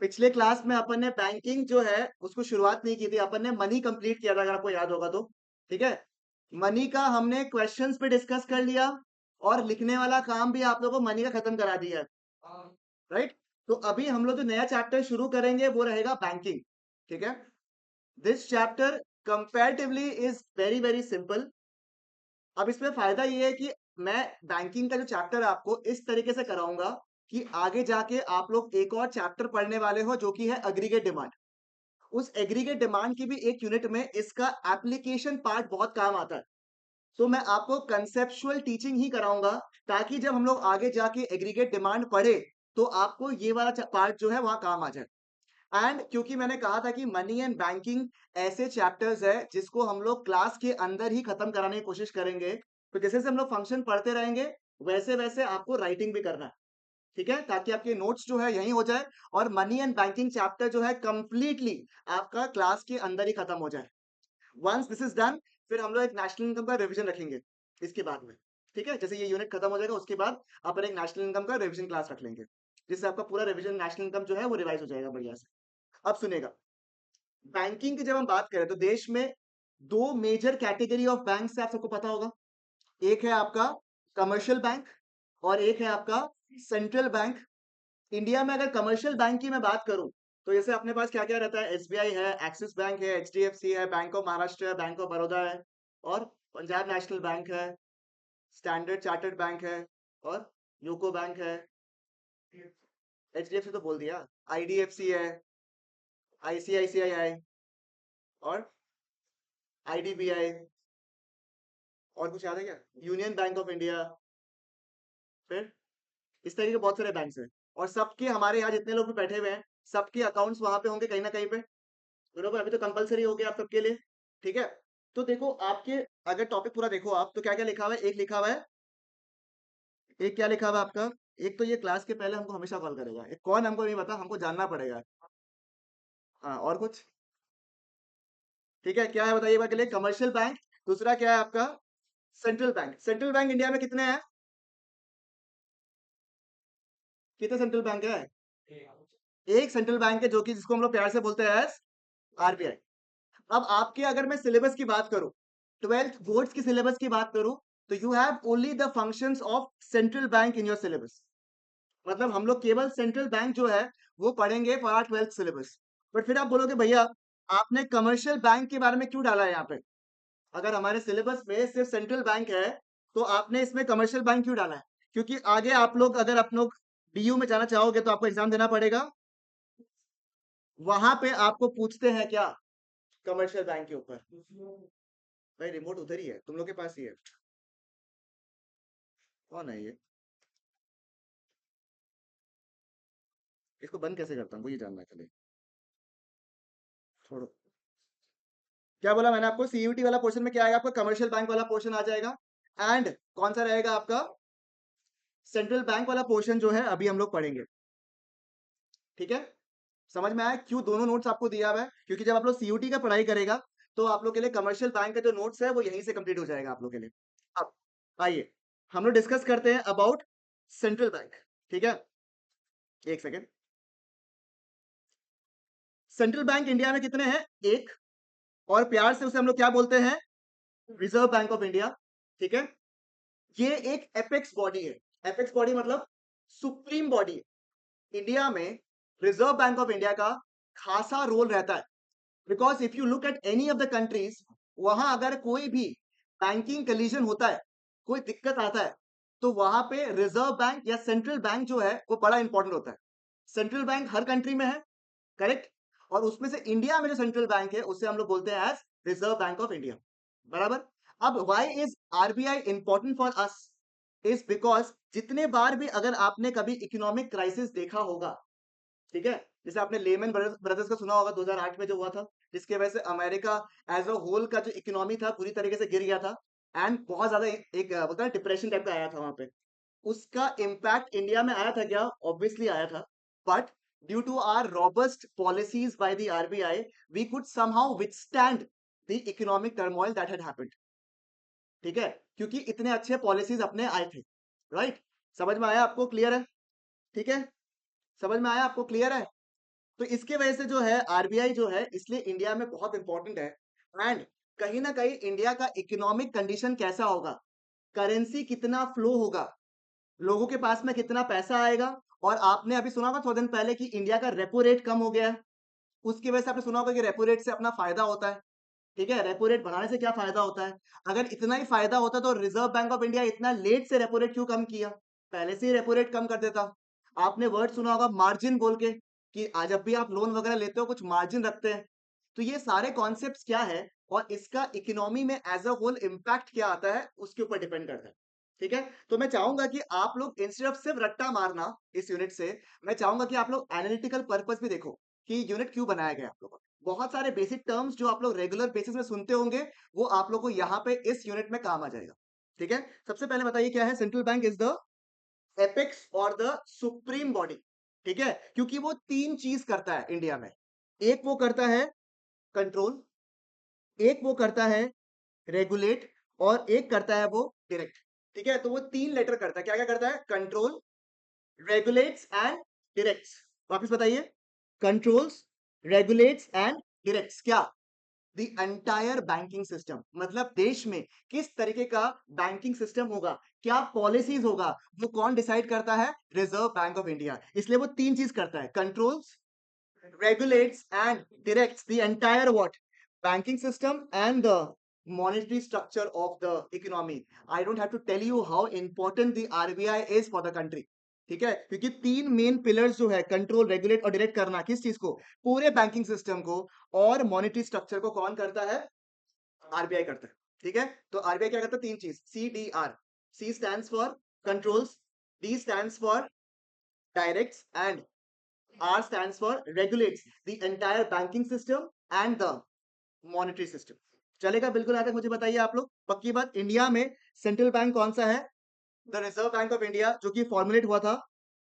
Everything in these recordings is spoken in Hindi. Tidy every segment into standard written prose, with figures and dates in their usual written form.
पिछले क्लास में अपन ने बैंकिंग जो है उसको शुरुआत नहीं की थी, अपन ने मनी कंप्लीट किया था अगर आपको याद होगा तो। ठीक है, मनी का हमने क्वेश्चंस पे डिस्कस कर लिया और लिखने वाला काम भी आप लोगों को मनी का खत्म करा दिया है। राइट, तो अभी हम लोग जो नया चैप्टर शुरू करेंगे वो रहेगा बैंकिंग। ठीक है, this chapter comparatively is very very simple. अब इसमें फायदा ये है कि मैं बैंकिंग का जो चैप्टर है आपको इस तरीके से कराऊंगा कि आगे जाके आप लोग एक और चैप्टर पढ़ने वाले हो जो कि है एग्रीगेट डिमांड। उस एग्रीगेट डिमांड की भी एक यूनिट में इसका एप्लीकेशन पार्ट बहुत काम आता है। तो मैं आपको कंसेप्चुअल टीचिंग ही कराऊंगा ताकि जब हम लोग आगे जाके एग्रीगेट डिमांड पढ़े तो आपको ये वाला पार्ट जो है वहां काम आ जाए। एंड क्योंकि मैंने कहा था कि मनी एंड बैंकिंग ऐसे चैप्टर्स है जिसको हम लोग क्लास के अंदर ही खत्म कराने की कोशिश करेंगे, तो जैसे जैसे हम लोग फंक्शन पढ़ते रहेंगे वैसे वैसे आपको राइटिंग भी करना है। ठीक है, ताकि आपके नोट्स जो है यहीं हो जाए और मनी एंड बैंकिंग चैप्टर जो है कंप्लीटली आपका क्लास के अंदर ही खत्म हो जाए। वंस दिस इज डन, फिर हम लोग एक नेशनल इनकम का रिवीजन रखेंगे इसके बाद में। ठीक है, जैसे ये यूनिट खत्म हो जाएगा उसके बाद अपन एक नेशनल इनकम का रिवीजन क्लास रख लेंगे, जिससे आपका पूरा रिवीजन नेशनल इनकम जो है वो रिवाइज हो जाएगा बढ़िया से। अब सुनेगा, बैंकिंग की जब हम बात करें तो देश में दो मेजर कैटेगरी ऑफ बैंक है, आप सबको पता होगा। एक है आपका कमर्शियल बैंक और एक है आपका सेंट्रल बैंक। इंडिया में अगर कमर्शियल बैंक की मैं बात करूं तो जैसे अपने पास क्या क्या रहता है, एसबीआई है, एक्सिस बैंक है, एचडीएफसी है, बैंक ऑफ महाराष्ट्र है, बैंक ऑफ बड़ौदा है और पंजाब नेशनल बैंक है, स्टैंडर्ड चार्टर्ड बैंक है और यूको बैंक है। एचडीएफसी तो बोल दिया, आईडीएफसी है, आईसीआईसीआई और आईडीबीआई। और कुछ याद है क्या? Union bank of India. फिर इस तरीके के बहुत सारे बैंक्स हैं और सबके हमारे यहाँ जितने लोग भी बैठे हुए हैं सबके अकाउंट्स वहां पे होंगे कहीं ना कहीं पे। बरोबर, अभी तो कंपलसरी हो गया आप सबके लिए। ठीक है, तो देखो आपके, अगर टॉपिक पूरा देखो आप तो क्या क्या लिखा हुआ है, एक लिखा हुआ है, एक क्या लिखा हुआ है आपका, एक तो ये क्लास के पहले हमको हमेशा कॉल करेगा, एक कौन हमको नहीं पता, हमको जानना पड़ेगा। हाँ, और कुछ? ठीक है, क्या है बताइए बात के लिए, कमर्शियल बैंक। दूसरा क्या है आपका, central bank. Central bank India में कितने हैं, कितने सेंट्रल बैंक है? एक सेंट्रल बैंक है जो कि जिसको हम लोग प्यार से बोलते हैं आरबीआई। अब आपके अगर मैं सिलेबस की बात करूं, 12th बोर्ड्स की सिलेबस की बात करूं, तो you have only the functions of central bank in your syllabus. मतलब हम लोग केवल सेंट्रल बैंक जो है वो पढ़ेंगे for our 12th syllabus. But फिर आप बोलोगे भैया आपने कमर्शियल बैंक के बारे में क्यों डाला है यहाँ पे? अगर हमारे सिलेबस में सिर्फ सेंट्रल बैंक है तो आपने इसमें कमर्शियल बैंक क्यों डाला है? क्योंकि आगे आप लोग अगर आप लोग डीयू में जाना चाहोगे तो आपको एग्जाम देना पड़ेगा, वहां पे आपको पूछते हैं क्या, कमर्शियल बैंक के ऊपर। भाई रिमोट उधर ही है, तुम लोग के पास ही है। कौन है ये? इसको बंद कैसे करता हूँ, वो ये जानना है खाली। छोड़ो, क्या बोला मैंने आपको, सीयूटी वाला पोर्शन में क्या आएगा आपका, कमर्शियल बैंक वाला पोर्शन आ जाएगा। एंड कौन सा रहेगा आपका, सेंट्रल बैंक वाला पोर्शन जो है अभी हम लोग पढ़ेंगे। ठीक है, समझ में आया क्यों दोनों नोट्स आपको दिया हुआ है? क्योंकि जब आप लोग सीयूटी का पढ़ाई करेगा तो आप लोग के लिए कमर्शियल बैंक का जो नोट्स है वो यहीं से कंप्लीट हो जाएगा आप लोग के लिए। अब आइए हम लोग डिस्कस करते हैं अबाउट सेंट्रल बैंक। ठीक है, एक सेकेंड। सेंट्रल बैंक इंडिया में कितने हैं, एक, और प्यार से उसे हम लोग क्या बोलते हैं, रिजर्व बैंक ऑफ इंडिया। ठीक है, ये एक एपेक्स बॉडी है। एपेक्स बॉडी मतलब सुप्रीम बॉडी है। इंडिया में रिजर्व बैंक ऑफ इंडिया का खासा रोल रहता है, because if you look at any of the countries, वहां अगर कोई भी बैंकिंग कलीजन होता है, कोई दिक्कत आता है, तो वहां पे रिजर्व बैंक या सेंट्रल बैंक जो है वो बड़ा इंपॉर्टेंट होता है। सेंट्रल बैंक हर कंट्री में है, करेक्ट, और उसमें से इंडिया में जो सेंट्रल बैंक है उसे हम लोग बोलते हैं as Reserve Bank of India. बराबर। अब why is RBI important for us, is because जितने बार भी अगर आपने कभी इकोनॉमिक क्राइसिस देखा होगा, ठीक है, जैसे आपने लेमन ब्रदर्स का सुना होगा 2008 में जो हुआ था, जिसके वजह से अमेरिका एज अ होल का जो इकोनॉमी था पूरी तरीके से गिर गया था एंड बहुत ज्यादा एक बोलता है डिप्रेशन टाइप का आया था वहां पे। उसका इम्पैक्ट इंडिया में आया था क्या? ऑब्वियसली आया था, but due to our robust policies by the RBI we could somehow withstand the economic turmoil that had happened. ठीक है, क्योंकि इतने अच्छे पॉलिसीज अपने आए थे। राइट, समझ में आया आपको, क्लियर है? ठीक है, समझ में आया आपको, क्लियर है? तो इसके वजह से जो है आरबीआई जो है इसलिए इंडिया में बहुत इंपॉर्टेंट है। एंड कहीं ना कहीं इंडिया का इकोनॉमिक कंडीशन कैसा होगा, करेंसी कितना फ्लो होगा, लोगों के पास में कितना पैसा आएगा। और आपने अभी सुना होगा थोड़े दिन पहले कि इंडिया का रेपो रेट कम हो गया है, उसकी वजह से आपने सुना होगा कि रेपो रेट से अपना फायदा होता है। ठीक है, रेपो रेट बढ़ाने से क्या फायदा होता है? अगर इतना ही फायदा होता तो रिजर्व बैंक ऑफ इंडिया इतना लेट से रेपो रेट क्यों कम किया? पहले से ही रेपो रेट कम कर देता। आपने वर्ड सुना होगा मार्जिन बोल के, कि आज जब भी आप लोन वगैरह लेते हो कुछ मार्जिन रखते हैं। तो ये सारे कॉन्सेप्ट्स क्या है और इसका इकोनॉमी में एज अ होल इम्पैक्ट क्या आता है उसके ऊपर डिपेंड करता है। ठीक है, तो मैं चाहूंगा कि आप लोग इंस्टेड ऑफ सिर्फ रट्टा मारना इस यूनिट से, मैं चाहूंगा कि आप लोग एनालिटिकल पर्पस भी देखो कि यूनिट क्यों बनाया गया है आप लोगों को। बहुत सारे बेसिक टर्म्स जो आप लोग रेगुलर बेसिस में सुनते होंगे वो आप लोग को यहाँ पे इस यूनिट में काम आ जाएगा। ठीक है, सबसे पहले बताइए क्या है, central bank is the apex और द सुप्रीम बॉडी। ठीक है, क्योंकि वो तीन चीज करता है इंडिया में। एक वो करता है कंट्रोल, एक वो करता है रेगुलेट, और एक करता है वो डायरेक्ट। ठीक है, तो वो तीन लेटर करता है, क्या क्या करता है, कंट्रोल, रेगुलेट्स एंड डायरेक्ट्स। वापस बताइए, कंट्रोल्स, रेगुलेट्स एंड डायरेक्ट्स क्या, द एंटायर बैंकिंग सिस्टम। मतलब देश में किस तरीके का बैंकिंग सिस्टम होगा, क्या पॉलिसीज होगा, वो कौन डिसाइड करता है, रिजर्व बैंक ऑफ इंडिया। इसलिए वो तीन चीज करता है, controls, regulates and directs the entire what, banking system and the monetary structure of the economy. I don't have to tell you how important the RBI is for the country. ठीक है, क्योंकि तीन मेन पिलर्स जो है, कंट्रोल, रेगुलेट और डायरेक्ट करना, किस चीज को, पूरे बैंकिंग सिस्टम को, और मॉनेटरी स्ट्रक्चर को कौन करता है, आरबीआई करता है। ठीक है, तो आरबीआई क्या करता है, तीन चीज, C D R, C stands for controls, D stands for directs and R stands for regulates the entire banking system and the monetary system. चलेगा बिल्कुल यहाँ तक मुझे बताइए आप लोग, पक्की बात। इंडिया में सेंट्रल बैंक कौन सा है, the reserve Bank of India, जो कि फॉर्मुलेट हुआ था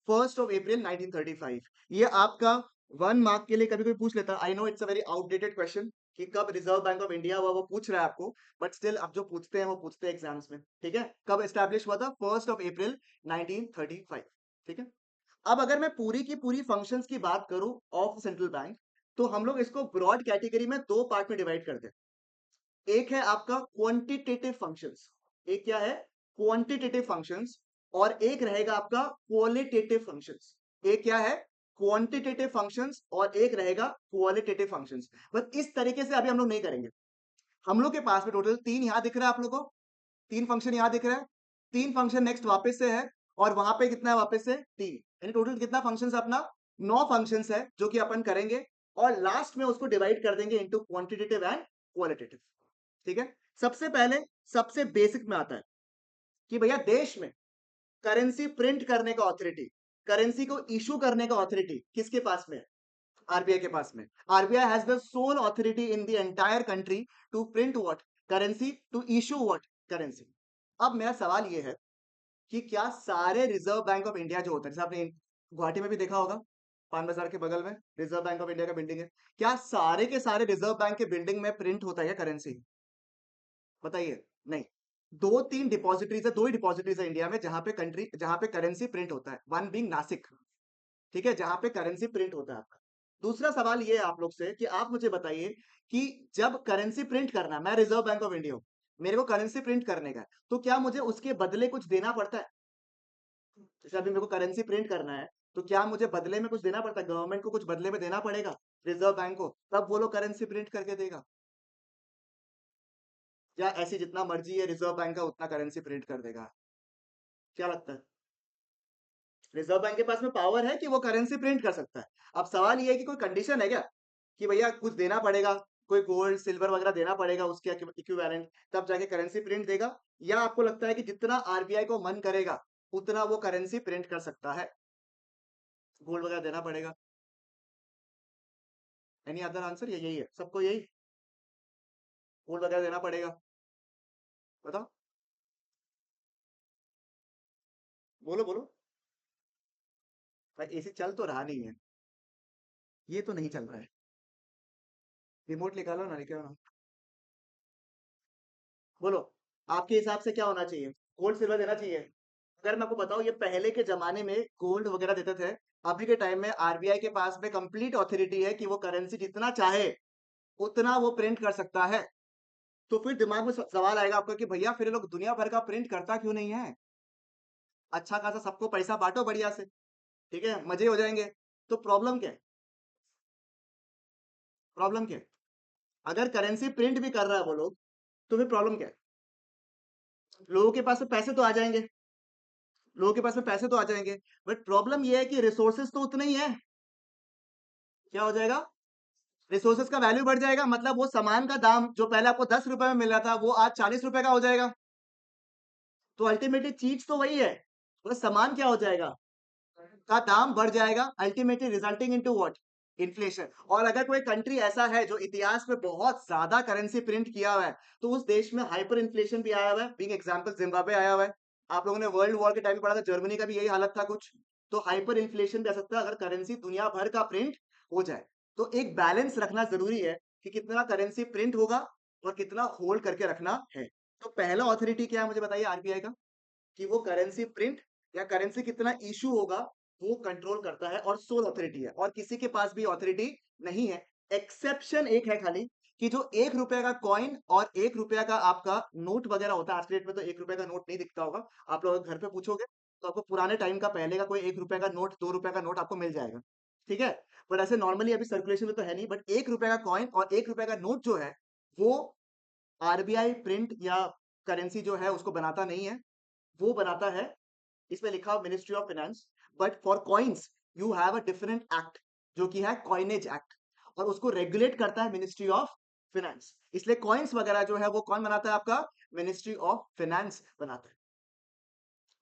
1 अप्रैल 1935। ये आपका 1 मार्क के लिए कभी कोई पूछ लेता, I know it's a very outdated question कि कब रिजर्व बैंक ऑफ इंडिया हुआ, वो पूछ रहा है आपको, बट स्टिल आप जो पूछते हैं वो पूछते हैं एग्जाम्स में। ठीक है, कब एस्टैब्लिश हुआ था, 1 अप्रैल 1935। ठीक है, अब अगर मैं पूरी की पूरी फंक्शंस की बात करूं ऑफ सेंट्रल बैंक, तो हम लोग इसको ब्रॉड कैटेगरी में दो पार्ट में डिवाइड करते हैं। एक है आपका क्वांटिटेटिव फंक्शंस, एक क्या है, क्वांटिटेटिव फंक्शंस, और एक रहेगा आपका क्वालिटेटिव फंक्शंस। एक क्या है, क्वांटिटेटिव फंक्शंस, और एक रहेगा क्वालिटेटिव फंक्शंस। बस इस तरीके से अभी हम लोग नहीं करेंगे। हम लोग के पास में टोटल तीन यहां दिख रहा है आप लोगों को, तीन फंक्शन यहां दिख रहा है, तीन फंक्शन नेक्स्ट वापस से है, और वहां पे कितना है वापस से, तीन, यानी टोटल कितना फंक्शन है अपना, 9 फंक्शंस है जो कि अपन करेंगे, और लास्ट में उसको डिवाइड कर देंगे इनटू क्वांटिटेटिव एंड क्वालिटेटिव। ठीक है, सबसे पहले सबसे बेसिक में आता है कि भैया देश में करेंसी प्रिंट करने का ऑथोरिटी, करेंसी को इशू करने का ऑथोरिटी किसके पास में है, आरबीआई के पास में। RBI has the sole authority in the entire country to print what, currency, to issue what, currency. अब मेरा सवाल ये है कि क्या सारे रिजर्व बैंक ऑफ इंडिया जो होता है, जैसे आपने गुवाहाटी में भी देखा होगा, पान बाजार के बगल में रिजर्व बैंक ऑफ इंडिया का बिल्डिंग है, क्या सारे के सारे रिजर्व बैंक के बिल्डिंग में प्रिंट होता है क्या करेंसी, बताइए। नहीं, दो तीन डिपॉजिटरीज है, दो ही डिपॉजिटरीज है इंडिया में जहां पे कंट्री, जहां पे करेंसी प्रिंट होता है, वन बीइंग नासिक। ठीक है, जहां पे करेंसी प्रिंट होता है आपका। दूसरा सवाल ये है आप लोग से कि आप मुझे बताइए कि जब करेंसी प्रिंट करना, मैं रिजर्व बैंक ऑफ इंडिया हूं, मेरे को करेंसी प्रिंट करने का है, तो क्या मुझे उसके बदले कुछ देना पड़ता है? जैसे अभी मेरे को करेंसी प्रिंट करना है, तो क्या मुझे बदले में कुछ देना पड़ता है, गवर्नमेंट को कुछ बदले में देना पड़ेगा, रिजर्व बैंक को, तब वो लोग करेंसी प्रिंट करके देगा, या ऐसे जितना मर्जी है रिजर्व बैंक का उतना करेंसी प्रिंट कर देगा? क्या लगता है, रिजर्व बैंक के पास में पावर है कि वो करेंसी प्रिंट कर सकता है? अब सवाल ये है कि कोई कंडीशन है क्या कि भैया कुछ देना पड़ेगा, कोई गोल्ड सिल्वर वगैरह देना पड़ेगा उसके इक्विवेलेंट, तब जाके करेंसी प्रिंट देगा? या आपको लगता है कि जितना आरबीआई को मन करेगा उतना वो करेंसी प्रिंट कर सकता है, गोल्ड वगैरह देना पड़ेगा? एनी अदर आंसर, यही है सबको, यही गोल्ड वगैरह देना पड़ेगा? बताओ, बोलो बोलो। भाई एसी चल तो रहा नहीं है, ये तो नहीं चल रहा है, रिमोट निकालो ना, निकालो ना, बोलो, आपके हिसाब से क्या होना चाहिए, गोल्ड सिल्वर देना चाहिए? अगर मैं आपको बताऊं, ये पहले के जमाने में गोल्ड वगैरह देते थे, अभी के टाइम में आरबीआई के पास में कंप्लीट ऑथोरिटी है कि वो करेंसी जितना चाहे उतना वो प्रिंट कर सकता है। तो फिर दिमाग में सवाल आएगा आपका कि भैया फिर ये लोग दुनिया भर का प्रिंट करता क्यों नहीं है? अच्छा खासा सबको पैसा बांटो बढ़िया से, ठीक है, मजे हो जाएंगे। तो प्रॉब्लम क्या है? प्रॉब्लम क्या है? अगर करेंसी प्रिंट भी कर रहा है वो लोग, तो फिर प्रॉब्लम क्या है? लोगों के पास में पैसे तो आ जाएंगे, लोगों के पास में पैसे तो आ जाएंगे, बट प्रॉब्लम ये है कि रिसोर्सेज तो उतने ही है। क्या हो जाएगा? रिसोर्सेज का वैल्यू बढ़ जाएगा, मतलब वो सामान का दाम जो पहले आपको 10 रुपए में मिल रहा था वो आज 40 रुपए का हो जाएगा। तो अल्टीमेटली चीज तो वही है, बस सामान क्या हो जाएगा? का दाम बढ़ जाएगा, ultimately resulting into what? Inflation. और अगर कोई कंट्री ऐसा है जो इतिहास में बहुत ज्यादा करेंसी प्रिंट किया हुआ है, तो उस देश में हाइपर इन्फ्लेशन भी आया हुआ है। बीइंग एग्जांपल जिम्बाब्वे आया हुआ है। आप लोगों ने वर्ल्ड वॉर के टाइम में पढ़ा था, जर्मनी का भी यही हालत था कुछ। तो हाइपर इन्फ्लेशन भी आ सकता है अगर करेंसी दुनिया भर का प्रिंट हो जाए। तो एक बैलेंस रखना जरूरी है कि कितना करेंसी प्रिंट होगा और कितना होल्ड करके रखना है। तो पहला ऑथोरिटी क्या है मुझे बताइए आरबीआई का, कि वो करेंसी प्रिंट या करेंसी कितना इशू होगा वो कंट्रोल करता है, और सोल अथॉरिटी है, और किसी के पास भी अथॉरिटी नहीं है। एक्सेप्शन एक है खाली, कि जो 1 रुपए का कॉइन और 1 रुपया का आपका नोट वगैरह होता है, आज के डेट में तो 1 रुपए का नोट नहीं दिखता होगा। आप लोग घर पे पूछोगे तो आपको पुराने टाइम का पहले का कोई 1 रुपए का नोट, 2 रुपए का नोट आपको मिल जाएगा, ठीक है। बट ऐसे नॉर्मली अभी सर्कुलेशन में तो है नहीं, बट 1 रुपए का कॉइन और 1 रुपए का नोट जो है वो आरबीआई प्रिंट या करेंसी जो है उसको बनाता नहीं है, वो बनाता है, इसमें लिखा हुआ ministry of finance. But for coins you have a different act, जो कि है कॉइनेज एक्ट, और उसको रेगुलेट करता है मिनिस्ट्री ऑफ फाइनेंस। इसलिए कॉइन्स वगैरह जो है वो कौन बनाता है? आपका मिनिस्ट्री ऑफ फाइनेंस बनाता है।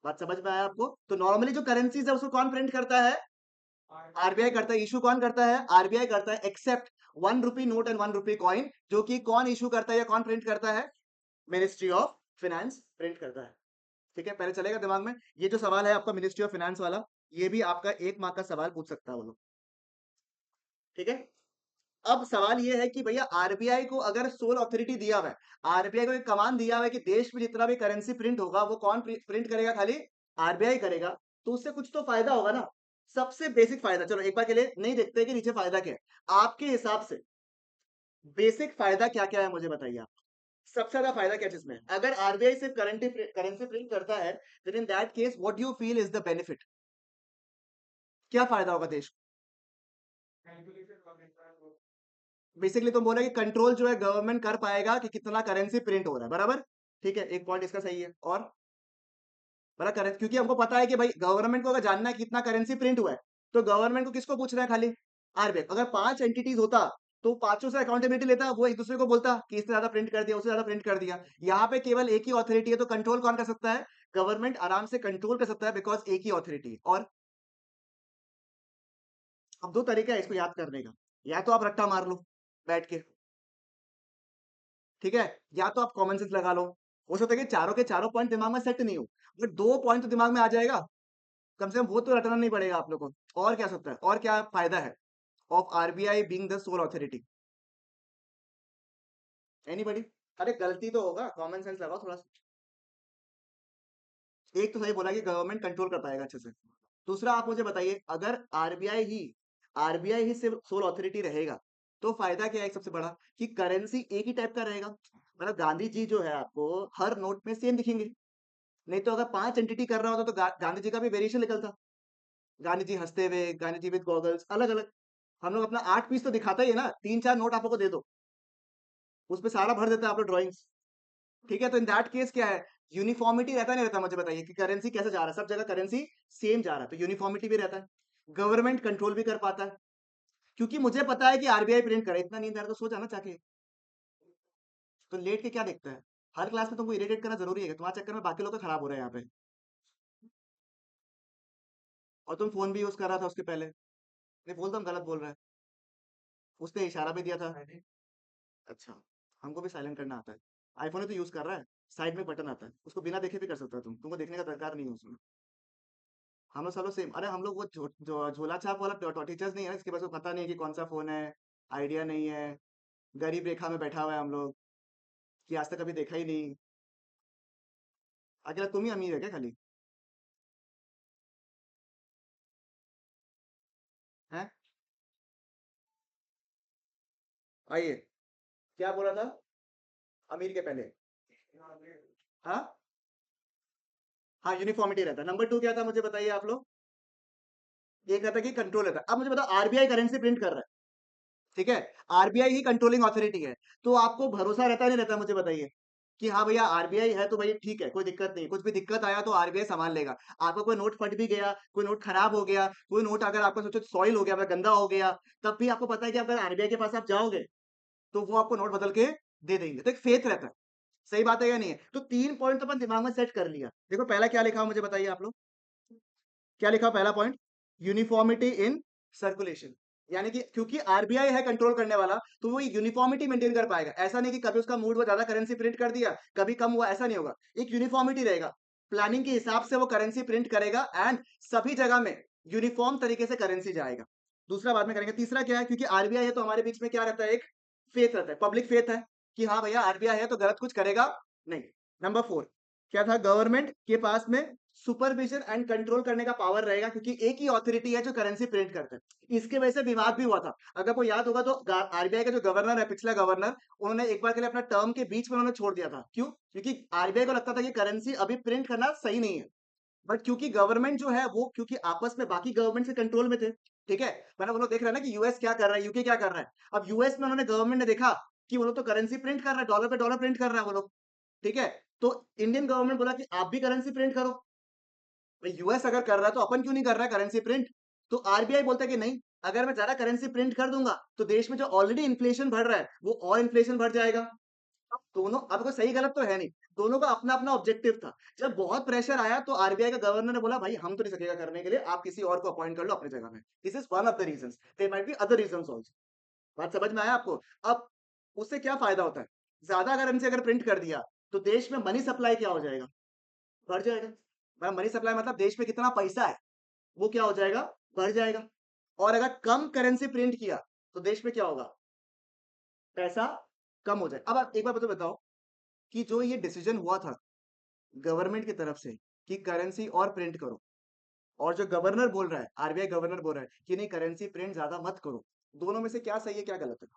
बात समझ में आया आपको? तो नॉर्मली जो करेंसीज है उसको कौन प्रिंट करता है? आरबीआई करता है। इशू कौन करता है? आरबीआई करता है, except 1 rupee note and 1 rupee coin, जो कि कौन इशू करता है या कौन प्रिंट करता है? मिनिस्ट्री ऑफ फाइनेंस प्रिंट करता है। ठीक है, पहले चलेगा दिमाग में। ये जो सवाल है आपका मिनिस्ट्री ऑफ फाइनेंस वाला, ये भी आपका 1 मार्क का सवाल पूछ सकता है वो लोग, ठीक है। अब सवाल ये है कि भैया आरबीआई को अगर सोल अथॉरिटी दिया हुआ है, आरबीआई को एक कमान दिया हुआ है कि देश में जितना भी करेंसी प्रिंट होगा वो कौन प्रिंट करेगा? खाली आरबीआई करेगा। तो उससे कुछ तो फायदा होगा ना। सबसे बेसिक फायदा, चलो एक बार के लिए नहीं देखते कि नीचे फायदा क्या है आपके हिसाब से। बेसिक फायदा क्या क्या है मुझे बताइए आप। सबसे ज्यादा फायदा क्या चीज में है? अगर आरबीआई सिर्फ करेंसी प्रिंट करता है, then in that case what do you feel is the benefit? क्या फायदा होगा देश को? बेसिकली तुम बोल रहे कि कंट्रोल जो है गवर्नमेंट कर पाएगा कि कितना करेंसी प्रिंट हो रहा है, बराबर। ठीक है, एक पॉइंट इसका सही है। और बड़ा करेंसी, क्योंकि हमको पता है कि भाई गवर्नमेंट को अगर जानना है कितना करेंसी प्रिंट हुआ है, तो गवर्नमेंट को किसको पूछना है? खाली आरबीआई। अगर 5 एंटिटीज होता तो पांचों से अकाउंटेबिलिटी लेता, वो एक दूसरे को बोलता कि इससे ज्यादा प्रिंट कर दिया, उससे ज्यादा प्रिंट कर दिया। यहाँ पे केवल एक ही ऑथोरिटी है, तो कंट्रोल कौन कर सकता है? गवर्नमेंट आराम से कंट्रोल कर सकता है, बिकॉज एक ही ऑथोरिटी है। और अब दो तरीका है इसको याद करने का, या तो आप रट्टा मार लो बैठ के, ठीक है, या तो आप कॉमन सेंस लगा लो। हो सकता है कि चारों के चारों पॉइंट दिमाग में सेट नहीं हो, बट 2 पॉइंट तो दिमाग में आ जाएगा। कम से कम वो तो रटना नहीं पड़ेगा आप लोग को। और क्या सकता है, और क्या फायदा है of RBI being the soul authority? Anybody? अरे गलती तो होगा, कॉमन सेंस लगाओ थोड़ा सा। एक तो सही बोला कि गवर्नमेंट कंट्रोल कर पाएगा अच्छे से। दूसरा आप मुझे बताइए, अगर आरबीआई ही सिर्फ सोल अथॉरिटी रहेगा, तो फायदा क्या है? एक सबसे बड़ा, कि करेंसी एक ही टाइप का रहेगा। मतलब गांधी जी जो है आपको हर नोट में सेम दिखेंगे। नहीं तो अगर 5 एंटिटी कर रहा होता तो गांधी जी का भी वेरिएशन निकलता। गांधी जी हंसते हुए, गांधी जी विद गॉगल्स, अलग अलग। हम लोग अपना 8 पीस तो दिखाता ही है ना, 3-4 नोट आप लोग को दे दो, उसपे सारा भर देता है आप लोग ड्रॉइंग्स। ठीक है, तो इन दैट केस क्या है? यूनिफॉर्मिटी रहता नहीं रहता? मुझे बताइए कि करेंसी कैसे जा रहा है, सब जगह करेंसी सेम जा रहा है, तो यूनिफॉर्मिटी भी रहता है। गवर्नमेंट कंट्रोल भी कर पाता है, क्योंकि मुझे पता है कि आरबीआई प्रिंट करे। इतना नींद आ रहा है तो सो जाना चाहके, तो लेट के क्या देखता है? हर क्लास में तुमको इरिटेट करना जरूरी है? तुम्हारे चक्कर में बाकी लोग तो खराब हो रहे हैं यहाँ पे। और तुम फोन भी यूज कर रहा था उसके पहले। नहीं, बोल तो हम गलत बोल रहा है। उसने इशारा भी दिया था। अच्छा, हमको भी साइलेंट करना आता है। आईफोन ही तो यूज कर रहा है, साइड में बटन आता है, उसको बिना देखे भी कर सकता है। तुमको देखने का दरकार नहीं है उसमें। हम लोग सब लोग सेम। अरे हम लोग वो जो झोला छाप वाला टीचर्स नहीं है, इसके पास को पता नहीं है कि कौन सा फोन है, आइडिया नहीं है। गरीब रेखा में बैठा हुआ है हम लोग, कि आज तक कभी देखा ही नहीं। अकेला तुम ही अमीर है क्या खाली? आइए, क्या बोला था अमीर के पहले? हाँ हाँ, यूनिफॉर्मिटी रहता है। नंबर टू क्या था मुझे बताइए आप लोग? एक रहता है कि कंट्रोल रहता है। अब मुझे बताओ, आरबीआई करेंसी प्रिंट कर रहा है, ठीक है? आरबीआई ही कंट्रोलिंग अथॉरिटी है, तो आपको भरोसा रहता नहीं रहता, मुझे बताइए कि हाँ भैया आरबीआई है तो भाई ठीक है, कोई दिक्कत नहीं, कुछ भी दिक्कत आया तो आरबीआई संभाल लेगा। आपका कोई नोट फट भी गया, कोई नोट खराब हो गया, कोई नोट अगर आपका सोचो सॉइल हो गया, अगर गंदा हो गया, तब भी आपको पता है कि अगर आरबीआई के पास आप जाओगे तो वो आपको नोट बदल के दे देंगे। तो एक फेथ रहता है। सही बात है या नहीं है? तो 3 पॉइंट तो अपन दिमाग में सेट कर लिया। देखो पहला क्या लिखा हो मुझे बताइए आप लोग? क्या लिखा हो पहला पॉइंट? Uniformity in circulation. यानी कि क्योंकि आरबीआई है कंट्रोल करने वाला, तो वो यूनिफॉर्मिटी मेंटेन कर पाएगा। ऐसा नहीं कि कभी उसका मूड वो ज्यादा करेंसी प्रिंट कर दिया, कभी कम हुआ, ऐसा नहीं होगा। एक यूनिफॉर्मिटी रहेगा। प्लानिंग के हिसाब से वो करेंसी प्रिंट करेगा एंड सभी जगह में यूनिफॉर्म तरीके से करेंसी जाएगा। दूसरा बाद में करेंगे। तीसरा क्या है? क्योंकि आरबीआई है तो हमारे बीच में क्या रहता है? एक फेथ रहता है, पब्लिक फेथ है कि हाँ भैया आरबीआई है तो गलत कुछ करेगा नहीं। नंबर फोर क्या था? गवर्नमेंट के पास में सुपरविजन एंड कंट्रोल करने का पावर रहेगा, क्योंकि एक ही अथॉरिटी है जो करेंसी प्रिंट करता है। इसके वजह से विवाद भी हुआ था। अगर कोई याद होगा तो आरबीआई का जो गवर्नर है, पिछला गवर्नर, उन्होंने एक बार के लिए अपना टर्म के बीच में उन्होंने छोड़ दिया था। क्यों? क्योंकि आरबीआई को लगता था कि करेंसी अभी प्रिंट करना सही नहीं है। बट क्योंकि गवर्नमेंट जो है वो क्योंकि आपस में बाकी गवर्नमेंट के कंट्रोल में थे, ठीक है? मैंने वो लोग देख रहे हैं ना कि यूएस क्या कर रहा है, यूके क्या कर रहा है। अब यूएस में उन्होंने गवर्नमेंट ने देखा कि वो लोग तो करेंसी प्रिंट कर रहा है, डॉलर पे डॉलर प्रिंट कर रहा है वो लोग, ठीक है? तो इंडियन गवर्नमेंट बोला कि आप भी करेंसी प्रिंट करो। भाई यूएस अगर कर रहा है तो अपन क्यों नहीं कर रहा है करेंसी प्रिंट? तो आरबीआई बोलता है कि नहीं, अगर मैं ज्यादा करेंसी प्रिंट कर दूंगा तो देश में जो ऑलरेडी इन्फ्लेशन बढ़ रहा है वो और इन्फ्लेशन बढ़ जाएगा। अब दोनों, अब कोई सही गलत तो है नहीं, दोनों का अपना अपना ऑब्जेक्टिव था। जब बहुत प्रेशर आया तो आरबीआई का गवर्नर ने बोला भाई हम तो नहीं सकेगा करने के लिए, आप किसी और को अपॉइंट कर लो अपनी जगह में। This is one of the reasons, there might be other reasons also. बात समझ में आया आपको? अब उससे क्या फायदा होता है? ज्यादा करेंसी अगर प्रिंट कर दिया तो देश में मनी सप्लाई क्या हो जाएगा? बढ़ जाएगा। मनी सप्लाई मतलब देश में कितना पैसा है वो क्या हो जाएगा? बढ़ जाएगा। और अगर कम करेंसी प्रिंट किया तो देश में क्या होगा? पैसा कम हो जाए। अब आप एक बार तो बताओ कि जो ये डिसीजन हुआ था गवर्नमेंट की तरफ से कि करेंसी और प्रिंट करो, और जो गवर्नर बोल रहा है, आरबीआई गवर्नर बोल रहा है कि नहीं करेंसी प्रिंट ज्यादा मत करो, दोनों में से क्या सही है क्या गलत है?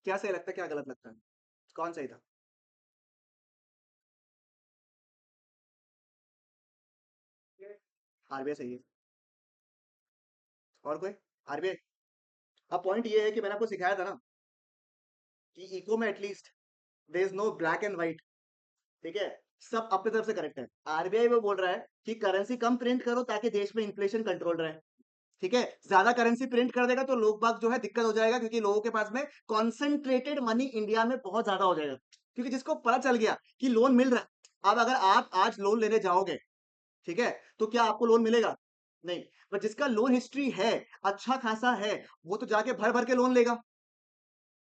क्या सही लगता है क्या गलत लगता है? कौन सही था? आरबीआई सही है। और कोई? आरबीआई। अब पॉइंट ये है कि मैंने आपको सिखाया था ना कि इको में at least there is no black and white, ठीक है? सब अपनी तरफ से करेक्ट है। आरबीआई वो बोल रहा है कि करेंसी कम प्रिंट करो ताकि देश में इन्फ्लेशन कंट्रोल रहे, ठीक है? ज्यादा करेंसी प्रिंट कर देगा तो लोग बाग जो है दिक्कत हो जाएगा, क्योंकि लोगों के पास में कॉन्सेंट्रेटेड मनी इंडिया में बहुत ज्यादा हो जाएगा, क्योंकि जिसको पता चल गया कि लोन मिल रहा है। अब अगर आप आज लोन लेने जाओगे, ठीक है, तो क्या आपको लोन मिलेगा? नहीं। पर जिसका लोन हिस्ट्री है, अच्छा खासा है, वो तो जाके भर भर के लोन लेगा,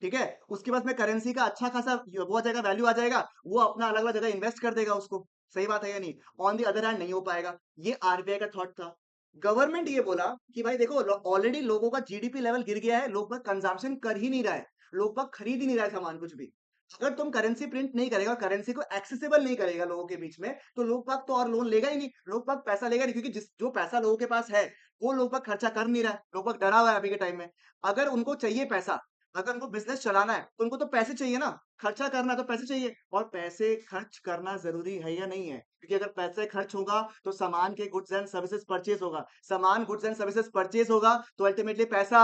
ठीक है? उसके पास में करेंसी का अच्छा खासा वो आ जाएगा, वैल्यू आ जाएगा, वो अपना अलग अलग जगह इन्वेस्ट कर देगा उसको। सही बात है या नहीं? ऑन दी अदर हैंड नहीं हो पाएगा। ये आरबीआई का थॉट था। गवर्नमेंट ये बोला कि भाई देखो ऑलरेडी लोगों का जीडीपी लेवल गिर गया है, लोग बाग कंजम्पशन कर ही नहीं रहा है, लोग बाग खरीद ही नहीं रहा है सामान कुछ भी। अगर तुम करेंसी प्रिंट नहीं करेगा, करेंसी को एक्सेसिबल नहीं करेगा लोगों के बीच में, तो लोग बाग तो और लोन लेगा ही नहीं, लोग बाग पैसा लेगा नहीं, क्योंकि जिस जो पैसा लोगों के पास है वो लोग बाग खर्चा कर नहीं रहा है, लोग बाग डरा हुआ है अभी के टाइम में। अगर उनको चाहिए पैसा, अगर उनको बिजनेस चलाना है तो उनको तो पैसे चाहिए ना, खर्चा करना है तो पैसे चाहिए, और पैसे खर्च करना जरूरी है या नहीं है? क्योंकि अगर पैसे खर्च होगा तो सामान के गुड्स एंड सर्विसेज परचेज होगा, सामान गुड्स एंड सर्विसेज परचेज होगा तो अल्टीमेटली पैसा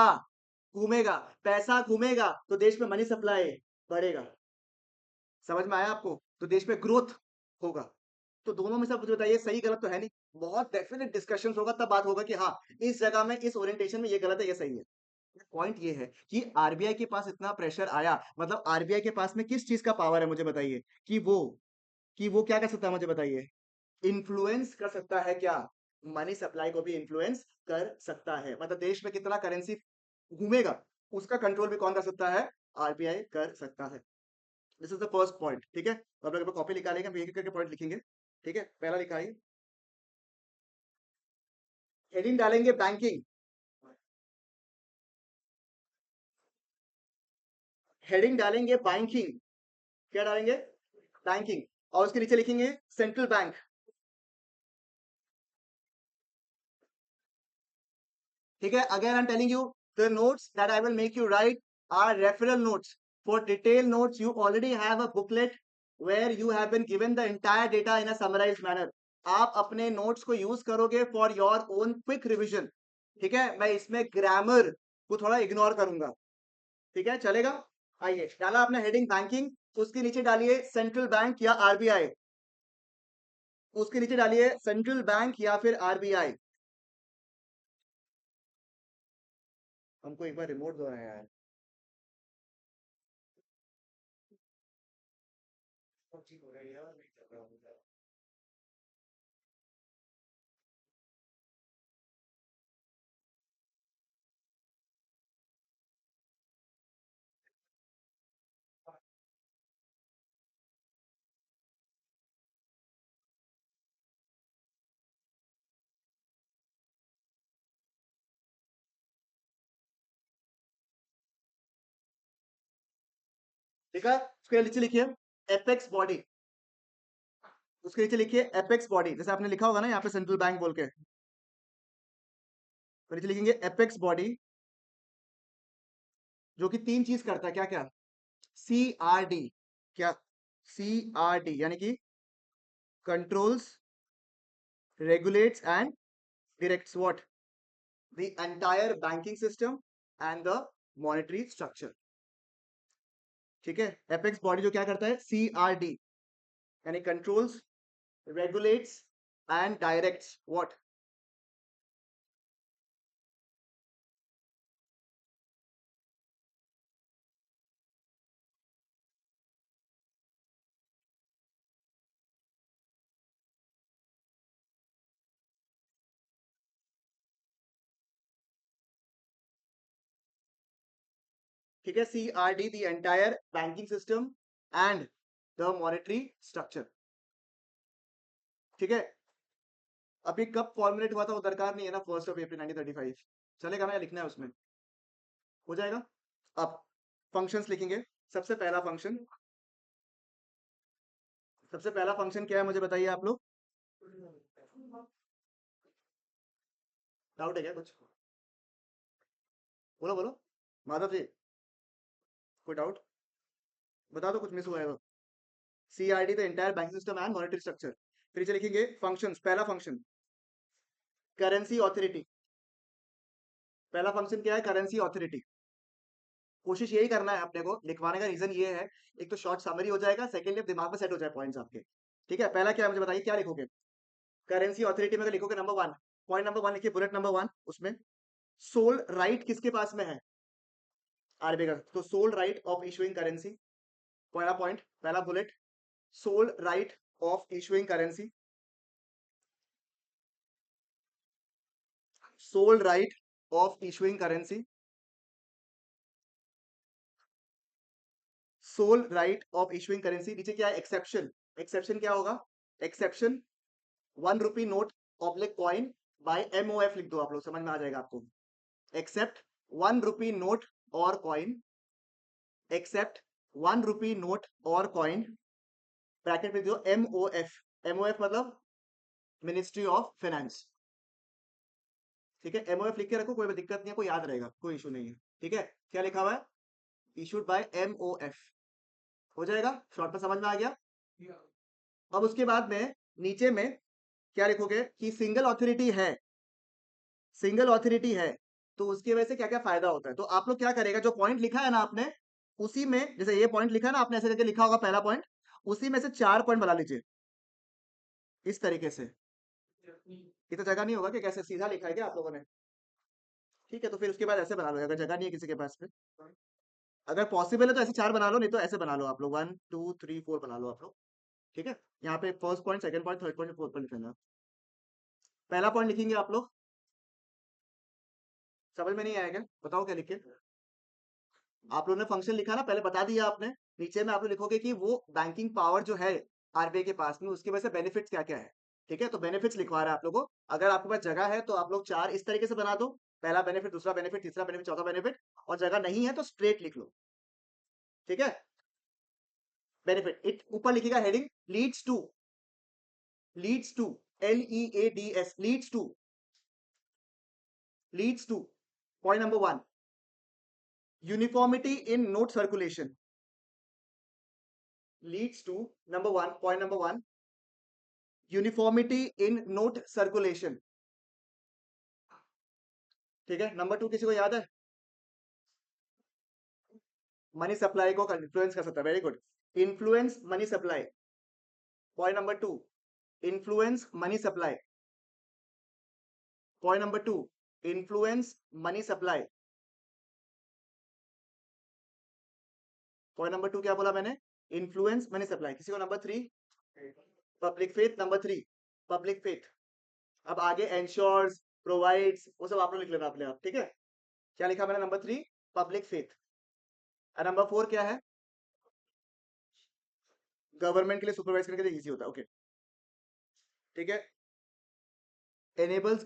घूमेगा, पैसा घूमेगा तो देश में मनी सप्लाई बढ़ेगा। समझ में आया आपको? तो देश में ग्रोथ होगा। तो दोनों में से आप मुझे बताइए सही गलत तो है नहीं, बहुत डेफिनेट डिस्कशन होगा तब बात होगा कि हाँ इस जगह में इस ओरिएंटेशन में ये गलत है ये सही है। पॉइंट ये है कि आरबीआई के पास इतना प्रेशर आया, मतलब आरबीआई के पास में किस चीज का पावर है मुझे बताइए? कि वो क्या कर सकता है मुझे बताइए? इन्फ्लुएंस कर सकता है क्या? मनी सप्लाई को भी इन्फ्लुएंस कर सकता है, मतलब देश में कितना करेंसी घूमेगा उसका कंट्रोल भी कौन कर सकता है? आरबीआई कर सकता है। This is the first point, ठीक है? तो आप लोग कॉपी निकालेंगे, हम एक एक करके पॉइंट लिखेंगे, ठीक है? पहला लिखाइए, हेडिंग डालेंगे बैंकिंग, हेडिंग डालेंगे बैंकिंग। क्या डालेंगे? बैंकिंग। और उसके नीचे लिखेंगे सेंट्रल बैंक। ठीक है, again I am telling you the notes that I will make you write are referral notes. For detail notes you already have a booklet where you have been given the entire data in a summarised manner. आप अपने नोट्स को यूज करोगे for your own quick revision. ठीक है, मैं इसमें ग्रामर को थोड़ा इग्नोर करूंगा। ठीक है, चलेगा। आइए, डाला आपने हेडिंग बैंकिंग, उसके नीचे डालिए सेंट्रल बैंक या आरबीआई। उसके नीचे डालिए सेंट्रल बैंक या फिर आरबीआई। हमको एक बार रिमोट दो है यार। ठीक हो रही है और नहीं चल रहा है। ठीक है, उसके नीचे लिखिए एपेक्स बॉडी। उसके नीचे लिखिए एपेक्स बॉडी, जैसे आपने लिखा होगा ना यहाँ पे सेंट्रल बैंक बोल के, तो नीचे लिखेंगे एपेक्स बॉडी, जो कि तीन चीज करता है। क्या क्या? C R D. क्या? सी आर डी यानी कि controls, regulates and directs what? The entire banking system and the monetary structure। ठीक है, एपेक्स बॉडी जो क्या करता है? CRD यानी controls, regulates and directs what? ठीक है, CRD the entire banking system and the monetary structure. ठीक है, अभी कब फॉर्मुलेट हुआ था वो दरकार नहीं है ना, 1 अप्रैल 1935। चलेगा ना, या लिखना है उसमें? हो जाएगा। अब फंक्शंस लिखेंगे। सबसे पहला फंक्शन, सबसे पहला फंक्शन क्या है मुझे बताइए आप लोग। डाउट है क्या कुछ? बोलो बोलो, माधव जी, कोई डाउट? बता दो कुछ मिस हुआ है तो। CRD the entire banking system and monetary structure. फिर नीचे लिखेंगे फंक्शंस। पहला फंक्शन करेंसी ऑथोरिटी। पहला फंक्शन क्या है? Currency authority. कोशिश यही करना है अपने को, लिखवाने का रीजन ये है, एक तो शॉर्ट समरी हो जाएगा, सेकेंडली दिमाग में सेट हो जाए पॉइंट्स आपके। ठीक है, पहला क्या है मुझे बताइए, क्या लिखोगे? करेंसी ऑथोरिटी में अगर लिखोगे number one, point number one लिखिए, बुलेट नंबर वन उसमें सोल राइट किसके पास में है? आरबीआई का। तो sole right of issuing currency, पहला पॉइंट, पहला bullet, sole right of issuing currency, sole right of issuing currency, sole right of issuing currency. नीचे क्या है? एक्सेप्शन। एक्सेप्शन क्या होगा? Exception 1 rupee note oblique coin by MOF लिख दो आप लोग, समझ में आ जाएगा आपको। एक्सेप्ट 1 रुपी नोट और कॉइन, एक्सेप्ट 1 रुपी नोट और कॉइन, ब्रैकेट में दो MOF। MOF मतलब मिनिस्ट्री ऑफ फाइनेंस। ठीक है, MOF लिख के रखो, कोई दिक्कत नहीं है, कोई याद रहेगा, कोई इशू नहीं है। ठीक है, क्या लिखा हुआ है? Issued by MOF। हो जाएगा, शॉर्ट में समझ में आ गया। अब उसके बाद में नीचे में क्या लिखोगे कि सिंगल ऑथोरिटी है, सिंगल ऑथोरिटी है, तो उसकी वजह से क्या क्या फायदा होता है। तो आप लोग क्या करेगा, जो पॉइंट लिखा है ना आपने, उसी में, जैसे ये पॉइंट लिखा है ना आपने, ऐसे करके लिखा होगा पहला पॉइंट, उसी में से 4 पॉइंट बना लीजिए इस तरीके से। ये तो जगह नहीं होगा कि कैसे सीधा लिखा है क्या आप लोगों ने? ठीक है, तो फिर उसके बाद ऐसे बना लो, अगर जगह नहीं है किसी के पास में। अगर पॉसिबल है तो ऐसे 4 बना लो, नहीं तो ऐसे बना लो आप लोग, 1 2 3 4 बना लो आप लोग। ठीक है, यहाँ पे first point, second point, third point, fourth point लिखेंगे। पहला पॉइंट लिखेंगे आप लोग, समझ में नहीं आएगा? बताओ क्या लिखे। आप लोगों ने फंक्शन लिखा ना, पहले बता दिया आपने। नीचे में आप लोग लिखोगे कि वो बैंकिंग पावर जो है आरबीआई के पास में, उसकी वजह से बेनिफिट्स क्या क्या है। ठीक है, तो बेनिफिट्स लिखवा रहा है आप लोगों को। अगर आपके पास जगह है तो आप लोग 4 इस तरीके से बना दो, पहला बेनिफिट, दूसरा बेनिफिट, तीसरा बेनिफिट, चौथा बेनिफिट। और जगह नहीं है तो स्ट्रेट लिख लो। ठीक है, बेनिफिट, इट ऊपर लिखेगा heading leads to, LEADS, leads to point number 1, uniformity in note circulation, leads to number 1, point number 1, uniformity in note circulation. ठीक है, नंबर 2 किसी को याद है? मनी सप्लाई को इन्फ्लुएंस कर सकता है, very good, influence money supply, point number 2, influence money supply, point number 2, influence money supply, point number 2 क्या बोला मैंने? Influence money supply. किसी को number 3? Public faith, number 3 public faith. अब आगे एंश्योर्स, प्रोवाइड्स, वो सब आप लोग लिख लेना अपने आप, ठीक है? क्या लिखा मैंने? Number 3 public faith. और नंबर 4 क्या है? गवर्नमेंट के लिए सुपरवाइज करने के लिए इजी होता है, ओके, ठीक है? enables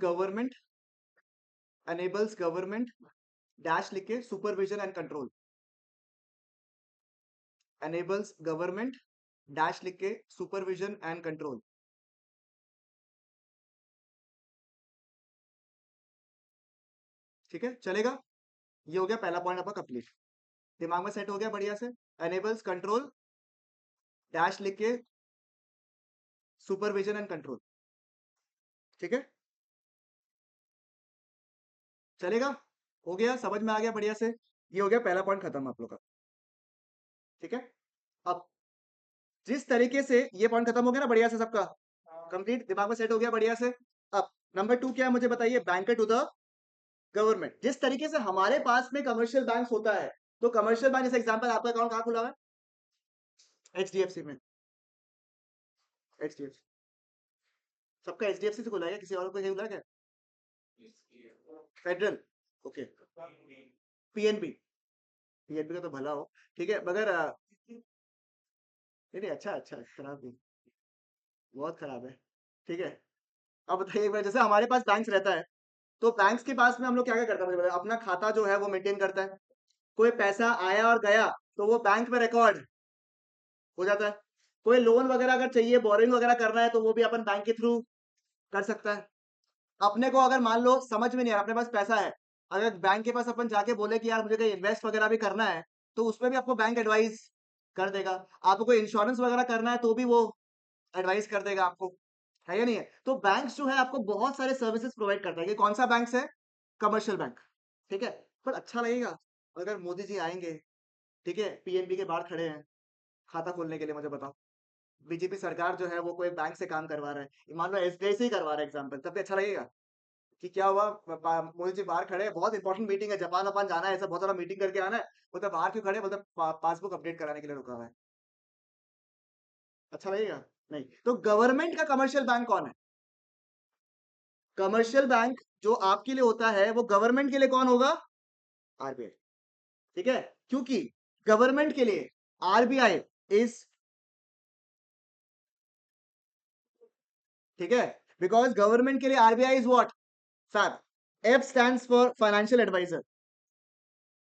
government डैश लिख के supervision and control, enables government dash लिख के सुपरविजन एंड कंट्रोल। ठीक है, चलेगा? ये हो गया पहला पॉइंट आपका कंप्लीट, दिमाग में सेट हो गया बढ़िया से। enables कंट्रोल डैश लिख के सुपरविजन एंड कंट्रोल, ठीक है, चलेगा? हो गया, समझ में आ गया बढ़िया से? ये हो गया पहला पॉइंट खत्म आप लोग का, ठीक है? अब जिस तरीके से ये पॉइंट खत्म हो गया ना बढ़िया से सबका, कंप्लीट दिमाग में सेट हो गया बढ़िया से। अब नंबर 2 क्या है मुझे बताइए? Banker to the government. जिस तरीके से हमारे पास में कमर्शियल बैंक होता है, तो कमर्शियल बैंक जैसे एग्जांपल, आपका अकाउंट कहाँ खुला हुआ है? HDFC में, HDFC, सबका HDFC से खुला है क्या? किसी और को खुला है क्या? फेडरल, ओके, PNB, PNB का तो भला हो, ठीक है, मगर नहीं नहीं, अच्छा अच्छा, खराब नहीं, बहुत खराब है, ठीक है। अब बताइए एक बार, जैसे हमारे पास बैंक्स रहता है, तो बैंक्स के पास में हम लोग क्या क्या करते हैं मुझे बताइए? अपना खाता जो है वो मेंटेन करता है, कोई पैसा आया और गया तो वो बैंक में रिकॉर्ड हो जाता है, कोई लोन वगैरह अगर चाहिए, बोरिंग वगैरह करना है, तो वो भी अपन बैंक के थ्रू कर सकता है। अपने को अगर मान लो समझ में नहीं आ रहा, अपने पास पैसा है, अगर बैंक के पास अपन जाके बोले कि यार मुझे कहीं इन्वेस्ट वगैरह भी करना है, तो उसमें भी आपको बैंक एडवाइस कर देगा। आपको कोई इंश्योरेंस वगैरह करना है तो भी वो एडवाइस कर देगा आपको, है या नहीं है? तो बैंक्स जो है आपको बहुत सारे सर्विसेज प्रोवाइड करता है। ये कौन सा बैंक है? कमर्शियल बैंक, ठीक है। पर अच्छा लगेगा अगर मोदी जी आएंगे, ठीक है, PNB के बाहर खड़े हैं खाता खोलने के लिए, मुझे बताओ, बीजेपी सरकार जो है वो कोई बैंक से काम करवा रहा है, मान लो SBI से ही करवा रहा है एग्जाम्पल, तब भी अच्छा लगेगा कि क्या हुआ, मोदी जी बाहर खड़े हैं, बहुत इंपॉर्टेंट मीटिंग है, जापान वापान जाना है, ऐसा बहुत सारा मीटिंग करके आना है, मतलब बाहर क्यों खड़े, मतलब पासबुक अपडेट कराने के लिए रुका हुआ है, अच्छा लगेगा? नहीं। तो गवर्नमेंट का कमर्शियल बैंक कौन है? कमर्शियल बैंक जो आपके लिए होता है वो गवर्नमेंट के लिए कौन होगा? RBI, ठीक है, क्योंकि गवर्नमेंट के लिए RBI इज, ठीक है, बिकॉज गवर्नमेंट के लिए RBI is what? FAB. F stands for financial advisor,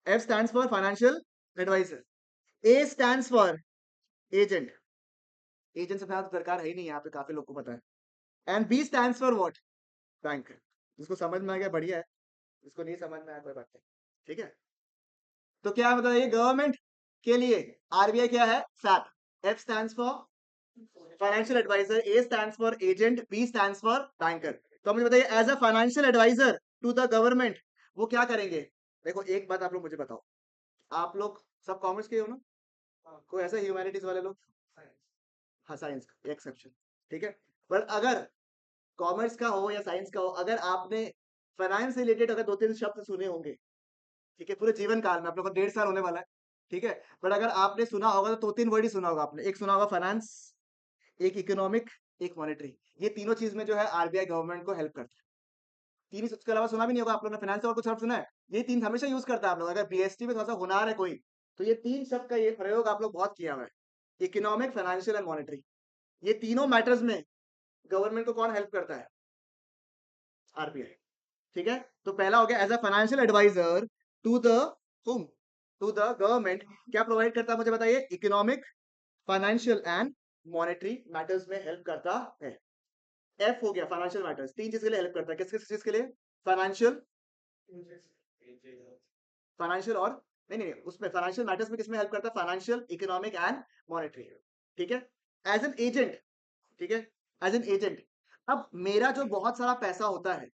F stands for financial advisor, A stands for agent, agent से ज्यादा दरकार है ही नहीं यहाँ पे, काफी लोग को पता है, and B stands for what? Bank. जिसको समझ में आ गया बढ़िया है, जिसको नहीं समझ में आया कोई बात नहीं, ठीक है। तो क्या है बताइए, गवर्नमेंट के लिए RBI क्या है? FAB. F stands for financial advisor, A stands for agent, B stands for banker। तो मुझे बताइए as a financial advisor to the government वो क्या करेंगे? देखो एक बात आप लोग मुझे बताओ, आप लोग सब कॉमर्स के हो ना? कोई ऐसा ह्यूमैनिटीज वाले लोग? हाँ, साइंस का एक्सेप्शन, ठीक है। पर अगर कॉमर्स का हो या साइंस का हो, अगर आपने फाइनेंस से रिलेटेड अगर 2-3 शब्द सुने होंगे, ठीक है, पूरे जीवन काल में आप लोग को 1.5 साल होने वाला है, ठीक है, पर अगर आपने सुना होगा तो 2-3 वर्ड ही सुना होगा आपने। एक सुना होगा फाइनेंस, एक इकोनॉमिक, एक मॉनेटरी। ये तीनों चीज में जो है RBI गवर्नमेंट को हेल्प करता है। तीन ही, उसके अलावा सुना भी नहीं होगा आप लोगों ने फाइनेंस और कुछ शब्द सुना है? ये तीन हमेशा यूज करता है आप लोग, अगर BST में थोड़ा सा हुनर है कोई, तो ये तीन शब्द का ये प्रयोग आप लोग बहुत किया हुआ है, इकोनॉमिक, फाइनेंशियल एंड मॉनेटरी। ये तीनों मैटर्स में गवर्नमेंट को कौन हेल्प करता है? RBI, ठीक है। तो पहला हो गया as a financial advisor to the home, to the government, क्या प्रोवाइड करता है मुझे बताइए? Economic, financial and monetary matters में हेल्प करता है। एफ हो गया फाइनेंशियल मैटर्स, तीन चीज के लिए हेल्प करता है। किस किस चीज के लिए? फाइनेंशियल, फाइनेंशियल और नहीं नहीं उसमें फाइनेंशियल मैटर्स में किसमें हेल्प करता है? Financial, economic and monetary. ठीक है, एज एन एजेंट। ठीक है, एज एन एजेंट। अब मेरा जो बहुत सारा पैसा होता है,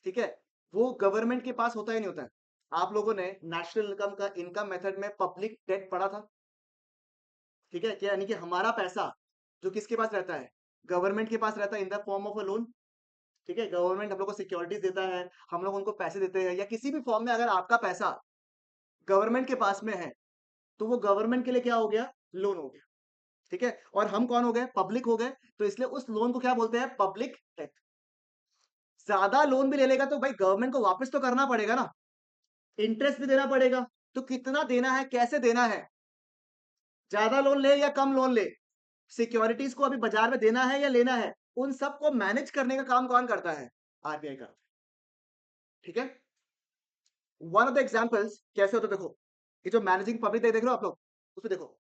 ठीक है, वो गवर्नमेंट के पास होता ही नहीं होता है। आप लोगों ने नेशनल इनकम का इनकम मेथड में पब्लिक डेट पढ़ा था, ठीक है, क्या यानी कि हमारा पैसा जो किसके पास रहता है? गवर्नमेंट के पास रहता है in the form of a loan. ठीक है, गवर्नमेंट हम लोग को सिक्योरिटीज देता है, हम लोग उनको पैसे देते हैं, या किसी भी फॉर्म में अगर आपका पैसा गवर्नमेंट के पास में है तो वो गवर्नमेंट के लिए क्या हो गया? लोन हो गया। ठीक है, और हम कौन हो गए? पब्लिक हो गए, तो इसलिए उस लोन को क्या बोलते हैं? Public debt. ज्यादा लोन भी ले लेगा तो भाई गवर्नमेंट को वापस तो करना पड़ेगा ना, इंटरेस्ट भी देना पड़ेगा। तो कितना देना है, कैसे देना है, ज्यादा लोन ले या कम लोन ले, सिक्योरिटीज को अभी बाजार में देना है या लेना है, उन सबको मैनेज करने का काम कौन करता है? आरबीआई करता है। ठीक है, वन ऑफ द एग्जांपल्स कैसे होता है देखो, ये जो मैनेजिंग पब्लिक डेट देख रहे हो आप लोग, उसमें देखो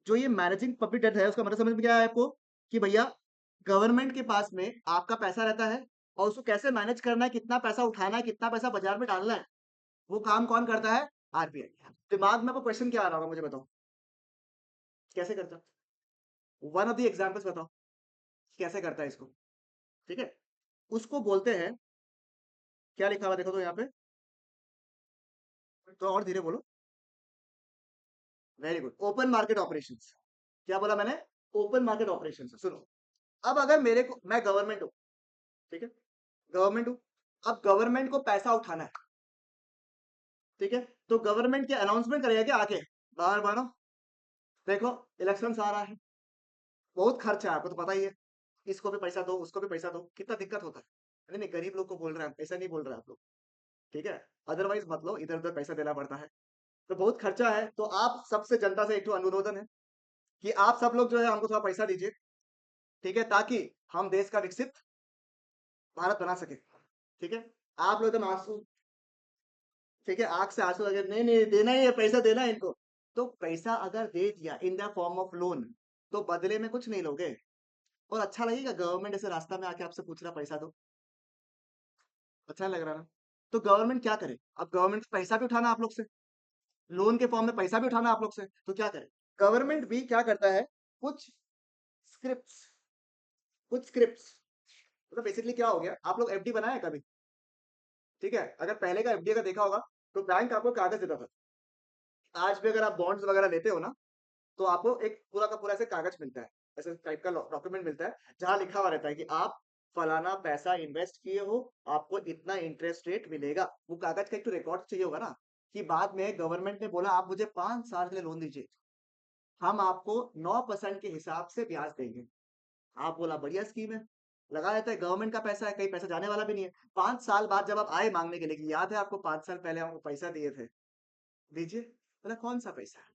जो ये मैनेजिंग पब्लिक डेट है उसका मतलब समझ में क्या है आपको? कि भैया गवर्नमेंट के पास में आपका पैसा रहता है और उसको कैसे मैनेज करना है, कितना पैसा उठाना है, कितना पैसा बाजार में डालना है, वो काम कौन करता है? आरबीआई। दिमाग में आपको क्वेश्चन क्या आ रहा होगा मुझे बताओ, कैसे करता है? वन ऑफ द एग्जांपल्स बताओ कैसे करता है इसको। ठीक है, उसको बोलते हैं, क्या लिखा हुआ देखो तो यहाँ पे, तो और धीरे बोलो। Very good, open market operations. क्या बोला मैंने? Open market operations. सुनो, अब अगर मेरे को, मैं गवर्नमेंट हूँ, ठीक है, गवर्नमेंट हूँ, अब गवर्नमेंट को पैसा उठाना है, ठीक है, तो गवर्नमेंट क्या अनाउंसमेंट करेगा क्या आके, बाहर बनो, देखो इलेक्शन आ रहा है, बहुत खर्चा है, आपको तो पता ही है, इसको भी पैसा दो, उसको भी पैसा दो, कितना दिक्कत होता है। नहीं नहीं, गरीब लोग को बोल रहे हैं, ऐसा नहीं बोल रहे हैं आप लोग, ठीक है, अदरवाइज मत लो, इधर उधर पैसा देना पड़ता है, तो बहुत खर्चा है। तो आप सबसे जनता से एक तो अनुरोधन है कि आप सब लोग जो है हमको थोड़ा पैसा दीजिए, ठीक है, ताकि हम देश का विकसित भारत बना सके। ठीक है, आप लोग एकदम आंसू, ठीक है, आंख से आंसू लगे, नहीं नहीं देना ही है, पैसा देना है इनको। तो पैसा अगर दे दिया in the form of loan, तो बदले में कुछ नहीं लोगे, और अच्छा लगेगा गवर्नमेंट ऐसे रास्ता में आके आपसे पूछ रहा पैसा दो, अच्छा नहीं लग रहा ना। तो गवर्नमेंट क्या करे? अब गवर्नमेंट को पैसा भी उठाना आप लोग से, लोन के फॉर्म में पैसा भी उठाना आप लोग से, तो क्या करे? गवर्नमेंट भी क्या करता है, कुछ स्क्रिप्ट्स, कुछ स्क्रिप्ट्स, मतलब बेसिकली क्या हो गया, आप लोग एफडी बनाए कभी? ठीक है, अगर पहले का एफडी का देखा होगा, तो बैंक आपको कागज देता था। आज भी अगर आप बॉन्ड्स वगैरह लेते हो ना, तो आपको एक पूरा का पूरा ऐसे कागज मिलता है, ऐसे टाइप का डॉक्यूमेंट मिलता है, जहां लिखा हुआ रहता है कि आप फलाना पैसा इन्वेस्ट किए हो, आपको इतना इंटरेस्ट रेट मिलेगा। वो कागज का एक तो रिकॉर्ड चाहिए होगा ना, कि बाद में गवर्नमेंट ने बोला आप मुझे 5 साल के लिए लोन दीजिए, हम आपको 9% के हिसाब से ब्याज देंगे। आप बोला बढ़िया स्कीम है, लगा रहता है, गवर्नमेंट का पैसा है, कहीं पैसा जाने वाला भी नहीं है। 5 साल बाद जब आप आए मांगने के लिए कि याद है आपको 5 साल पहले हमको पैसा दिए थे, दीजिए, बोला कौन सा पैसा है,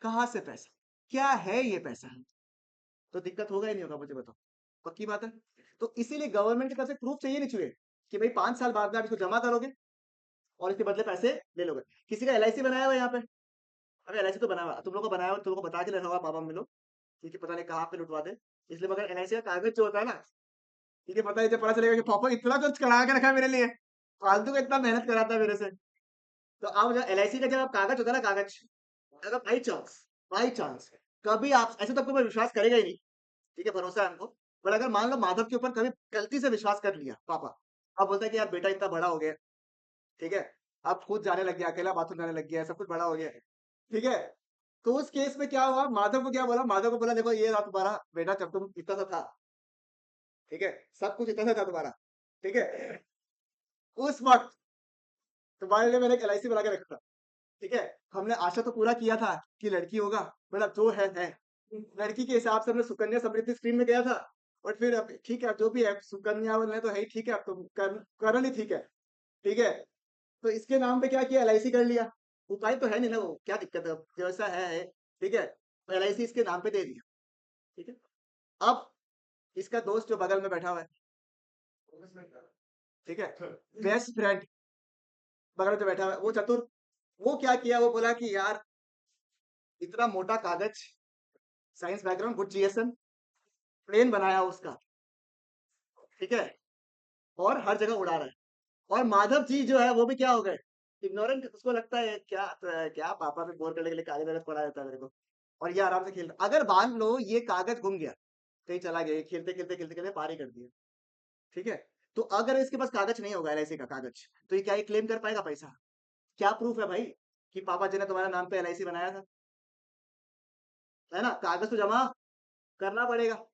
कहाँ से पैसा, क्या है ये पैसा? तो दिक्कत होगा ही नहीं होगा, मुझे बताओ, पक्की बात है। तो इसीलिए गवर्नमेंट की तरफ से प्रूफ चाहिए नहीं चाहिए, कि भाई 5 साल बाद में आप इसको जमा करोगे और इसके बदले पैसे ले लोगे। किसी का एलआईसी बनाया हुआ है यहाँ पे? अरे एलआईसी तो बनाया हुआ, तुम लोग को बनाया हुआ, तुम लोग को बता के रखा होगा बाबा हम लोग, ठीक है, पता नहीं कहाँ पे लुटवा दे। इसलिए मगर एलआईसी का कागज जो होता है ना, ठीक है, पता नहीं जब पता चलेगा कि पापा इतना कुछ करा के रखा है मेरे लिए, फालतू का इतना मेहनत कराता है मेरे से। तो अब एलआईसी का जब कागज होता है ना, कागज, अगर बाई चांस कभी आप ऐसे, तो आपको कोई विश्वास करेगा ही नहीं, ठीक है, भरोसा है हमको। पर अगर मान लो माधव के ऊपर कभी गलती से विश्वास कर लिया पापा, अब बोलता है कि यार बेटा इतना बड़ा हो गया, ठीक है, अब खुद जाने लग गया, अकेला बाथरूम जाने लग गया, सब कुछ बड़ा हो गया है, ठीक है, तो उस केस में क्या हुआ, माधव को क्या बोला, माधव को बोला देखो ये रहा तुम्हारा बेटा, जब तुम इतना सा था, ठीक है, सब कुछ इतना सा था तुम्हारा, ठीक है, उस वक्त तुम्हारे लिए मैंने एक एलआईसी बना के रखा, ठीक है, हमने आशा तो पूरा किया था कि लड़की होगा, बोला जो है, लड़की के हिसाब से हमने सुकन्या समृद्धि स्कीम में गया था, और फिर अब ठीक है, अब जो भी है सुकन्या वाले तो है ही, ठीक है, अब तुम करण ही ठीक है, ठीक है, तो इसके नाम पे क्या किया, एलआईसी कर लिया, उपाय तो है नहीं ना वो, क्या दिक्कत है, जैसा है, ठीक है, एलआईसी इसके नाम पे दे दिया, ठीक है। अब इसका दोस्त जो बगल में बैठा हुआ है, ठीक है, बेस्ट फ्रेंड बगल में जो बैठा हुआ है वो चतुर, वो क्या किया, वो बोला कि यार इतना मोटा कागज science background, good GSM, plane बनाया उसका, ठीक है, और हर जगह उड़ा रहा है। और माधव जी जो है वो भी क्या हो गए, इग्नोरेंट। उसको लगता है क्या क्या पापा में बोर करने के लिए कागज वगैरह पड़ा रहता है मेरे को, और ये आराम से खेल रहा। अगर मान लो ये कागज गुम गया, कहीं चला गया, ये खेलते खेलते खेलते खेलते पार ही कर दिया, ठीक है, तो अगर इसके पास कागज नहीं होगा एलआईसी का कागज, तो ये क्या ये क्लेम कर पाएगा पैसा? क्या प्रूफ है भाई कि पापा जी ने तुम्हारा नाम पे एलआईसी बनाया था? है ना, कागज तो जमा करना पड़ेगा।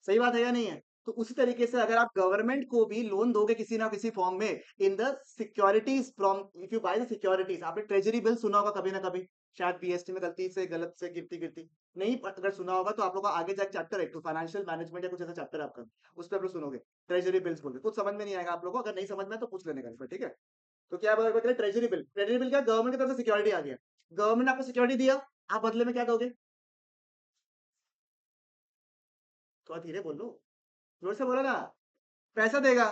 सही बात है या नहीं है? तो उसी तरीके से अगर आप गवर्नमेंट को भी लोन दोगे किसी ना किसी फॉर्म में, in the securities from, if you by the securities, आपने ट्रेजरी बिल सुना होगा कभी ना कभी, शायद बीएसटी में गलती से गलत से गिरती गिरती नहीं, अगर सुना होगा तो आप लोग का आगे जाकर चैप्टर है, फाइनेंशियल मैनेजमेंट या कुछ ऐसा चैप्टर है आपका, उस पर आप लोग सुनोगे ट्रेजरी बिल्स बोलते, कुछ समझ में नहीं आएगा आप लोगों को, अगर नहीं समझ में तो पूछ लेने का इसमें, ठीक है। तो क्या बोलते हैं ट्रेजरी बिल, ट्रेजरी बिल क्या, गवर्नमेंट की तरफ से सिक्योरिटी आ गया, गवर्नमेंट ने आपको सिक्योरिटी दिया, आप बदले में क्या दोगे? थोड़ा धीरे बोलो, जोर से बोलो ना। पैसा देगा।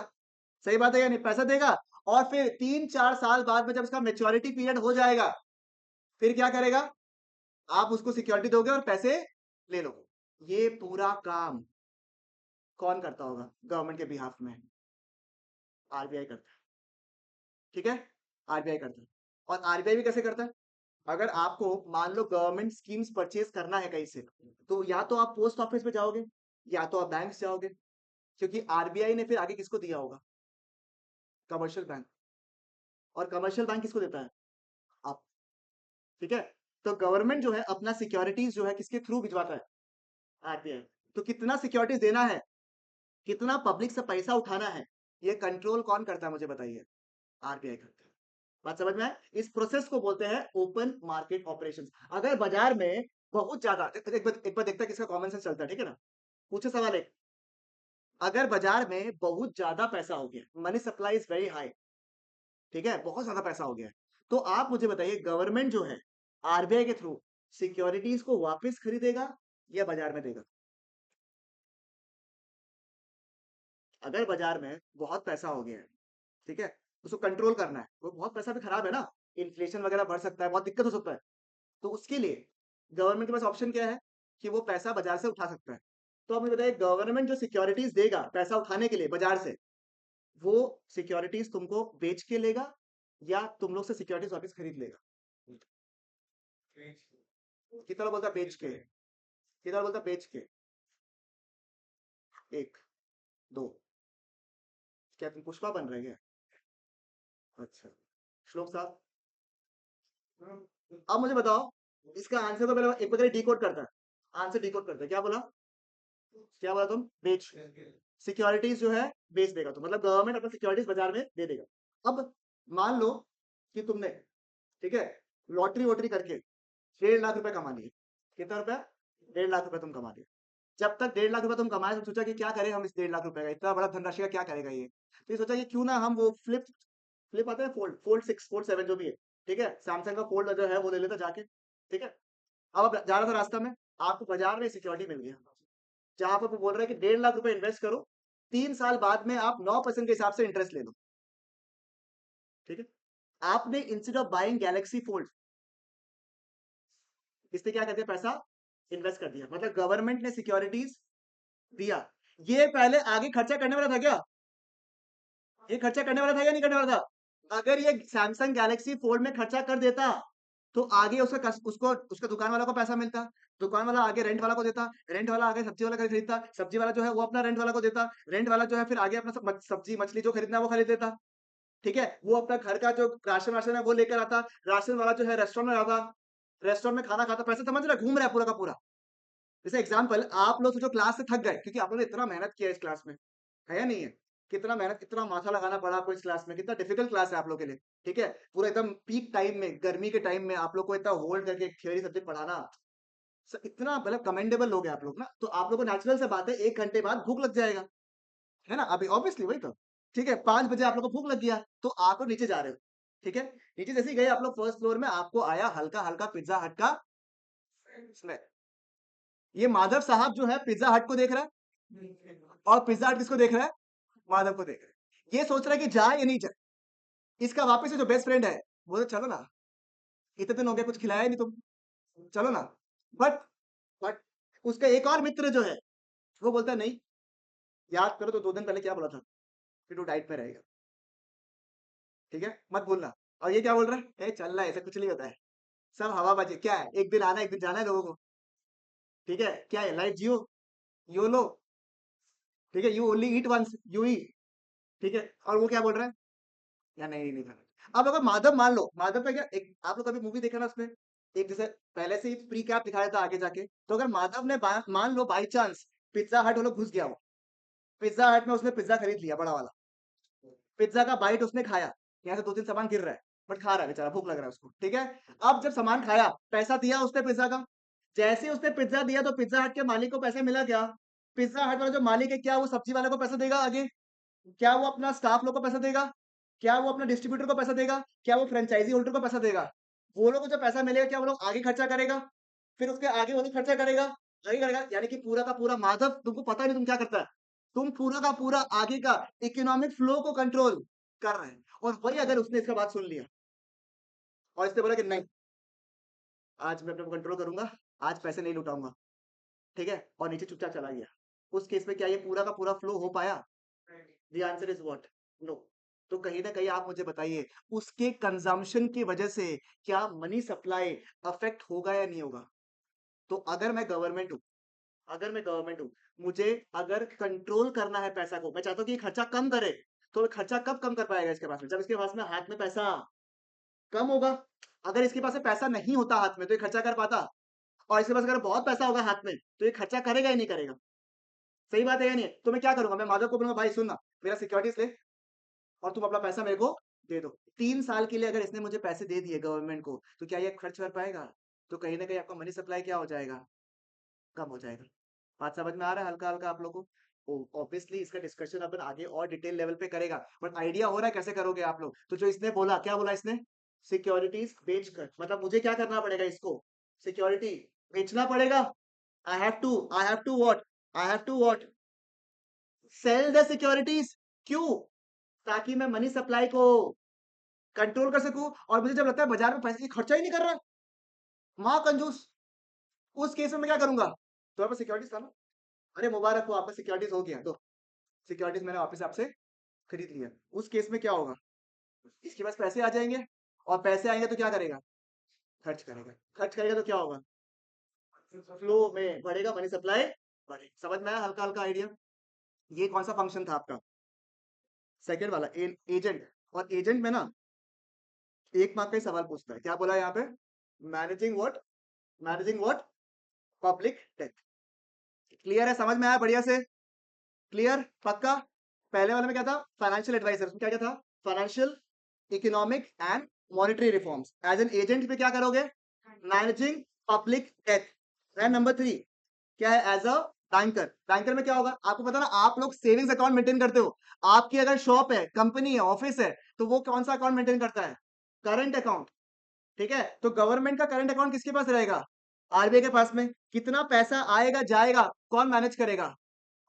सही बात है या नहीं, पैसा देगा। और फिर 3-4 साल बाद में जब उसका मेच्योरिटी पीरियड हो जाएगा, फिर क्या करेगा, आप उसको सिक्योरिटी दोगे और पैसे ले लोगे। ये पूरा काम कौन करता होगा गवर्नमेंट के बिहाफ में? आरबीआई करता है, ठीक है, आरबीआई करता है। और आरबीआई भी कैसे करता है, अगर आपको मान लो गवर्नमेंट स्कीम्स परचेज करना है कहीं से, तो या तो आप पोस्ट ऑफिस में जाओगे या तो आप बैंक से जाओगे, क्योंकि आरबीआई ने फिर आगे किसको दिया होगा, कमर्शियल बैंक। और कमर्शियल बैंक किसको देता है, आप, ठीक है। तो गवर्नमेंट जो है अपना सिक्योरिटीज जो है किसके थ्रू भिजवाता है, आरबीआई। तो कितना सिक्योरिटीज देना है, कितना पब्लिक से पैसा उठाना है, ये कंट्रोल कौन करता है मुझे बताइए, आरबीआई करता है। बात समझ में आए? इस प्रोसेस को बोलते हैं ओपन मार्केट ऑपरेशंस। अगर बाजार में बहुत ज्यादा, एक बार देखता है किसका कॉमन सेंस चलता है, ठीक है ना। पूछे सवाल एक, अगर बाजार में बहुत ज्यादा पैसा हो गया, money supply is very high, ठीक है, बहुत ज्यादा पैसा हो गया है, तो आप मुझे बताइए गवर्नमेंट जो है आरबीआई के थ्रू सिक्योरिटीज को वापस खरीदेगा या बाजार में देगा? अगर बाजार में बहुत पैसा हो गया है, ठीक है, उसको कंट्रोल करना है, वो बहुत पैसा भी खराब है ना, इन्फ्लेशन वगैरह बढ़ सकता है, बहुत दिक्कत हो सकता है, तो उसके लिए गवर्नमेंट के पास ऑप्शन क्या है कि वो पैसा बाजार से उठा सकता है। तो आप मुझे बताइए गवर्नमेंट जो सिक्योरिटीज देगा पैसा उठाने के लिए बाजार से, वो सिक्योरिटीज तुमको बेच के लेगा या तुम लोग से सिक्योरिटीज वापस खरीद लेगा? कितना बोलता बेच के, कितना बोलता बेच के? एक, दो, क्या तुम पुष्पा बन रहे हैं? अच्छा, श्लोक साहब, अब मुझे बताओ, इसका आंसर तो पहले एक बार डिकोड करता है, आंसर डिकोड करता है, क्या बोला, क्या बोला तुम, बेच, सिक्योरिटीज जो है बेच देगा, तो मतलब गवर्नमेंट अपना सिक्योरिटीज बाजार में दे देगा। अब मान लो कि तुमने, ठीक है, लॉटरी वोटरी करके 1.5 लाख रुपए कमा लिए, कितना रुपया, 1.5 लाख रुपए तुम कमा लिए। जब तक 1.5 लाख रुपए तुम कमाए तो सोचा कि क्या करें हम इस 1.5 लाख रुपए का, इतना बड़ा धनराशि का क्या करेगा ये, तो ये सोचा कि क्यों ना हम वो फ्लिप, फ्लिप आता है, फोल्ड, फोल्ड 6, फोल्ड 7 जो भी है, ठीक है, सैमसंग का फोल्ड जो है वो ले लेता जाके, ठीक है। अब आप जा रहा था रास्ता में, आपको बाजार में सिक्योरिटी मिल गया, जहां पर वो बोल रहा है कि 1.5 लाख रुपए इन्वेस्ट करो, 3 साल बाद में आप 9% के हिसाब से इंटरेस्ट ले लो, ठीक है। आपने instead of buying Galaxy fold, इसने क्या कर दिया, पैसा इन्वेस्ट कर दिया, मतलब गवर्नमेंट ने सिक्योरिटीज दिया। ये पहले आगे खर्चा करने वाला था क्या, ये खर्चा करने वाला था या नहीं करने वाला था? अगर ये सैमसंग गैलेक्सी फोल्ड में खर्चा कर देता तो आगे उसको उसका दुकान वाला को पैसा मिलता, दुकान वाला आगे रेंट वाला को देता, रेंट वाला आगे सब्जी वाला खरीदता, सब्जी वाला जो है वो अपना रेंट वाला को देता, रेंट वाला जो है फिर आगे अपना सब्जी मछली जो खरीदना है वो खरीद लेता, ठीक है। वो अपना घर का जो राशन वाशन है वो लेकर आता, राशन वाला जो है रेस्टोरेंट में आता, रेस्टोरेंट में खाना खाता, पैसा समझ रहा है, घूम रहा है पूरा का पूरा। जैसे एग्जाम्पल आप लोग जो क्लास से थक गए क्योंकि आप लोगों ने इतना मेहनत किया इस क्लास में, है या नहीं है, कितना मेहनत कितना माथा लगाना पड़ा आपको इस क्लास में, कितना डिफिकल्ट क्लास है आप लोग के लिए, ठीक है। पूरा एकदम पीक टाइम में, गर्मी के टाइम में आप लोग को इतना होल्ड करके थियोरी सब्जेक्ट पढ़ाना, इतना मतलब कमेंडेबल लोग हैं आप लोग ना, तो आप लोग को नेचुरल से बात है 1 घंटे बाद भूख लग जाएगा, है ना, अभी ऑब्वियसली वही तो, ठीक है। 5 बजे आप लोग को भूख लग गया तो आप लोग नीचे जा रहे हो, ठीक है, नीचे जैसे ही गए आप लोग फर्स्ट फ्लोर में, आपको आया हल्का हल्का पिज्जा हट का स्मेल। ये माधव साहब जो है पिज्जा हट को देख रहा है, और पिज्जा हट किसको देख रहा है, माधव को देख रहा है। ये सोच रहा है कि जाए या नहीं जाए, इसका वापस से जो बेस्ट फ्रेंड है वो तो चलो ना, इतने दिन हो गए कुछ खिलाया ही नहीं तुम, चलो ना, बट बट उसका एक और मित्र जो है वो बोलता है नहीं, याद करो तो 2 दिन पहले क्या बोला था कि तू डाइट पे रहेगा, ठीक है? मत भूलना। और ये क्या बोल रहा है? ए चल रहा है, ऐसा कुछ नहीं होता है। सब हवाबाजी। क्या है? एक दिन आना, एक दिन जाना है लोगों को, ठीक है? क्या है? लाइफ जियो, योलो, ठीक है? You only eat once, you eat, ठीक है? और वो क्या बोल रहा है? या नहीं, नहीं खाना। अब अगर माधव मान लो, माधव का क्या एक आप लोग कभी मूवी देखा ना उसमें, एक जैसे पहले से ही प्री कैप दिखाया था आगे जाके, तो अगर माधव ने मान लो बाई चांस पिज्जा हट वो लोग घुस गया हो, पिज्जा हट में उसने पिज्जा खरीद लिया बड़ा वाला, पिज्जा का बाइट उसने खाया, यहाँ से 2-3 सामान गिर रहा है, बट खा रहा है बेचारा, भूख लग रहा है उसको, ठीक है? अब जब सामान खाया, पैसा दिया उसने पिज्जा का, जैसे ही उसने पिज्जा दिया तो पिज्जा हट के मालिक को पैसा मिला क्या? पिज्जा हट वाला जो मालिक है, क्या वो सब्जी वाले को पैसा देगा आगे? क्या वो अपना स्टाफ लोग को पैसा देगा? क्या वो अपना डिस्ट्रीब्यूटर को पैसा देगा? क्या वो फ्रेंचाइजी होल्डर को पैसा देगा? वो लोग को जो पैसा मिलेगा क्या वो लोग आगे खर्चा करेगा? फिर उसके आगे वो लोग खर्चा करेगा, आगे करेगा, यानी कि पूरा का पूरा माधव तुमको पता नहीं तुम क्या करता है, तुम पूरा का पूरा आगे का इकोनॉमिक फ्लो को कंट्रोल कर रहे हैं। और वही अगर उसने इसका बात सुन लिया और इसने बोला कि नहीं, आज मैं अपने को कंट्रोल करूंगा, आज पैसे नहीं लुटाऊंगा, ठीक है? और नीचे चुपचाप चला गया, उस केस में क्या ये पूरा का पूरा फ्लो हो पाया? The answer is what? No. तो कहीं ना कहीं आप मुझे बताइए, उसके कंजम्पशन की वजह से क्या मनी सप्लाई अफेक्ट होगा या नहीं होगा? तो अगर मैं गवर्नमेंट हूं, अगर मैं गवर्नमेंट हूं, मुझे अगर कंट्रोल करना है पैसा को, मैं चाहता हूँ कि ये खर्चा कम करे, तो ये खर्चा कब कम कर पाएगा इसके पास में? जब इसके पास में हाथ में पैसा कम होगा। अगर इसके पास में पैसा नहीं होता हाथ में तो ये खर्चा कर पाता, और इसके पास अगर बहुत पैसा होगा हाथ में तो ये खर्चा करेगा ही नहीं करेगा। सही बात है या नहीं? तो मैं क्या करूंगा? मैं माधव को बोलूंगा भाई सुनना, मेरा सिक्योरिटीज ले और तुम अपना पैसा मेरे को दे दो। 3 साल के लिए अगर इसने मुझे पैसे दे दिए गवर्नमेंट को, तो क्या ये खर्च कर पाएगा? तो कहीं ना कहीं आपका मनी सप्लाई क्या हो जाएगा? कम हो जाएगा। बात समझ में आ रहा है हल्का हल्का आप लोगों को? ऑब्वियसली इसका डिस्कशन अपन आगे और डिटेल लेवल पे करेगा, बट आइडिया हो रहा है कैसे करोगे आप लोग? तो जो इसने बोला, क्या बोला इसने? सिक्योरिटीज बेच कर, मतलब मुझे क्या करना पड़ेगा? इसको सिक्योरिटी बेचना पड़ेगा। I have to what? I have to what? Sell the securities. क्यों? ताकि मैं मनी सप्लाई को कंट्रोल कर सकूं। और मुझे जब लगता है बाजार में पैसे की खर्चा ही नहीं कर रहा, मां कंजूस, उस केस में मैं क्या करूंगा? तो आपका सिक्योरिटीज था ना, अरे मुबारक हो, आपका सिक्योरिटीज हो गया, तो सिक्योरिटीज मैंने वापस आपसे खरीद लिया। उस केस में क्या होगा? इसके पास पैसे आ जाएंगे, और पैसे आएंगे तो क्या करेगा? खर्च करेगा। खर्च करेगा तो क्या होगा? फ्लो में बढ़ेगा, मनी सप्लाई बढ़े। समझ में आया हल्का हल्का आइडिया? ये कौन सा फंक्शन था आपका? सेकेंड वाला एजेंट। और एजेंट में ना 1 मार्क का ही सवाल पूछता है, क्या बोला यहाँ पे? Managing what? Managing what? Public death. Clear है? समझ में आया बढ़िया से? क्लियर? पक्का? पहले वाले में क्या था? Financial advisor. उसमें क्या क्या था? Financial, economic and monetary reforms. As an agent पे क्या करोगे? Managing public debt. And number 3 क्या है? As a banker. बैंकर में क्या होगा? आपको पता ना, आप लोग सेविंग्स अकाउंट मेंटेन करते हो। आपकी अगर शॉप है, कंपनी है, ऑफिस है, तो वो कौन सा अकाउंट मेंटेन करता है? Current account. ठीक है? तो गवर्नमेंट का करंट अकाउंट किसके पास रहेगा? आरबीआई के पास में। कितना पैसा आएगा जाएगा कौन मैनेज करेगा?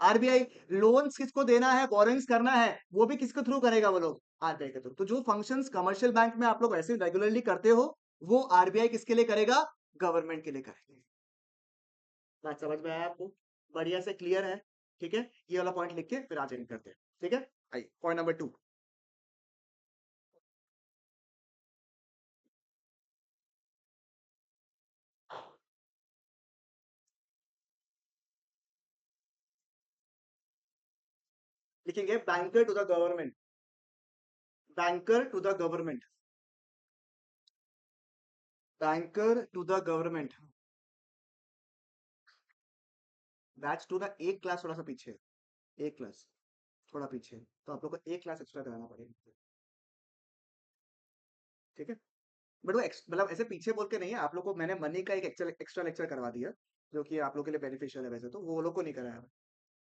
आरबीआई। लोन्स किसको देना है, बोरोइंग्स करना है, वो भी किसके थ्रू करेगा? वो लोग आरबीआई के थ्रू। तो जो फंक्शंस कमर्शियल बैंक में आप लोग ऐसे रेगुलरली करते हो, वो आरबीआई किसके लिए करेगा? गवर्नमेंट के लिए करेगा। बात समझ में आया आपको? बढ़िया से क्लियर है? ठीक है, ये वाला पॉइंट लिख के फिर आगे करते हैं। ठीक है, आइए पॉइंट नंबर 2 लिखेंगे। Banker to the government. Banker to the government. Banker to the government. Batch two ना एक क्लास थोड़ा सा पीछे है। एक क्लास थोड़ा पीछे है, तो आप लोग को एक क्लास एक्स्ट्रा कराना पड़ेगा। ठीक है, बट वो मतलब ऐसे पीछे बोल के नहीं है, आप लोग को मैंने मनी का एक एक्स्ट्रा लेक्चर करवा दिया, जो कि आप लोग के लिए बेनिफिशियल है। वैसे तो वो लोग को नहीं कराया।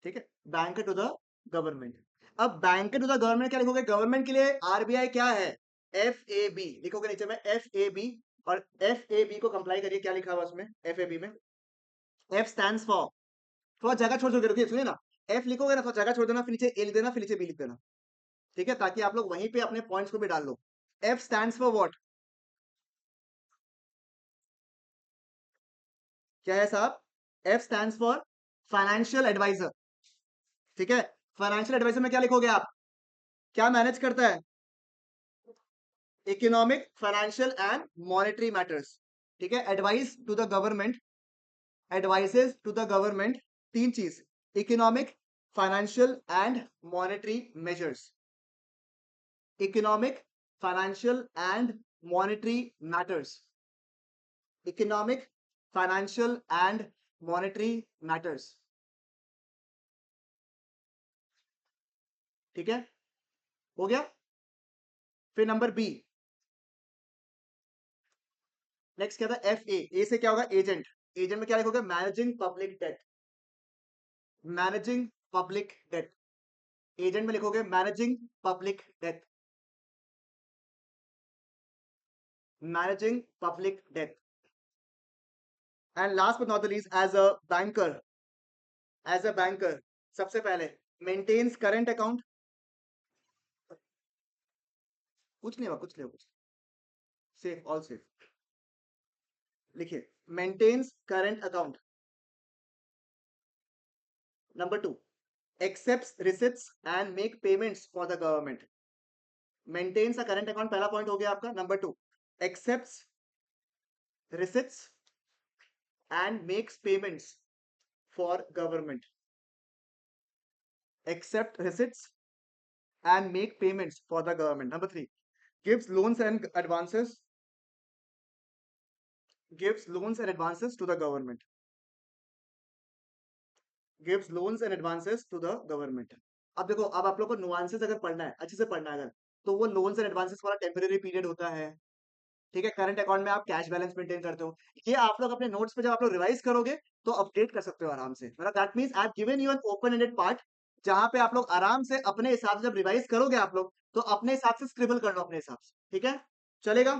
ठीक है, बैंक टू द गवर्नमेंट। अब बैंक टू द गवर्नमेंट क्या लिखोगे? गवर्नमेंट के लिए आरबीआई क्या है? एफ ए बी लिखोगे नीचे में, एफ ए बी। और एफ ए बी को कंप्लाई करिए, क्या लिखा हुआ उसमें एफ ए बी में? एफ स्टैंड फॉर, थोड़ा जगह छोड़ छोड़ के रखिए, सुनिए ना। एफ लिखोगे ना, थोड़ा जगह छोड़ देना, फिर नीचे ए लिख देना, फिर नीचे बी लिख देना। ठीक है, ताकि आप लोग वहीं पे अपने पॉइंट्स को भी डाल लो। F stand for what? क्या है साहब? F stands for financial adviser. ठीक है, फाइनेंशियल एडवाइजर में क्या लिखोगे आप? क्या मैनेज करता है? Economic, financial and monetary matters. ठीक है, advice to the government, advises to the government, तीन चीज, economic, financial and monetary measures. Economic, financial and monetary matters. Economic, financial and monetary matters. ठीक है, हो गया। फिर नंबर बी, नेक्स्ट क्या था? एफ ए से क्या होगा? एजेंट। एजेंट में क्या लिखोगे? Managing public debt, managing public debt. Agent में लिखोगे managing public debt, managing public debt. And last but not the least, as a banker, as a banker सबसे पहले मेंटेन्स करंट अकाउंट। कुछ नहीं हुआ, कुछ नहीं हुआ, कुछ सेफ, ऑल सेफ। लिखिए, maintains current account. Number two, accepts receipts and make payments for the government। Maintains a current account पहला पॉइंट हो गया आपका। Number two, accepts receipts and makes payments for government, accept receipts and make payments for the government। Number three, gives loans and advances, gives loans and advances to the government, gives loans and advances to the government। अब देखो, अब आप लोग को नुआंसेस अगर पढ़ना है, अच्छे से पढ़ना है अगर, तो वो लोन्स एंड एडवांसेस वाला टेम्परेरी पीरियड होता है। ठीक है, करंट अकाउंट में आप कैश बैलेंस मेंटेन करते हो। ये आप लोग अपने नोट्स पे जब आप लोग रिवाइज करोगे तो अपडेट कर सकते हो आराम से। मतलब that means I have given you an open ended part, जहां पे आप लोग आराम से अपने हिसाब से जब रिवाइज करोगे आप लोग, तो अपने हिसाब से स्क्रिबल कर लो अपने हिसाब से। ठीक है, चलेगा?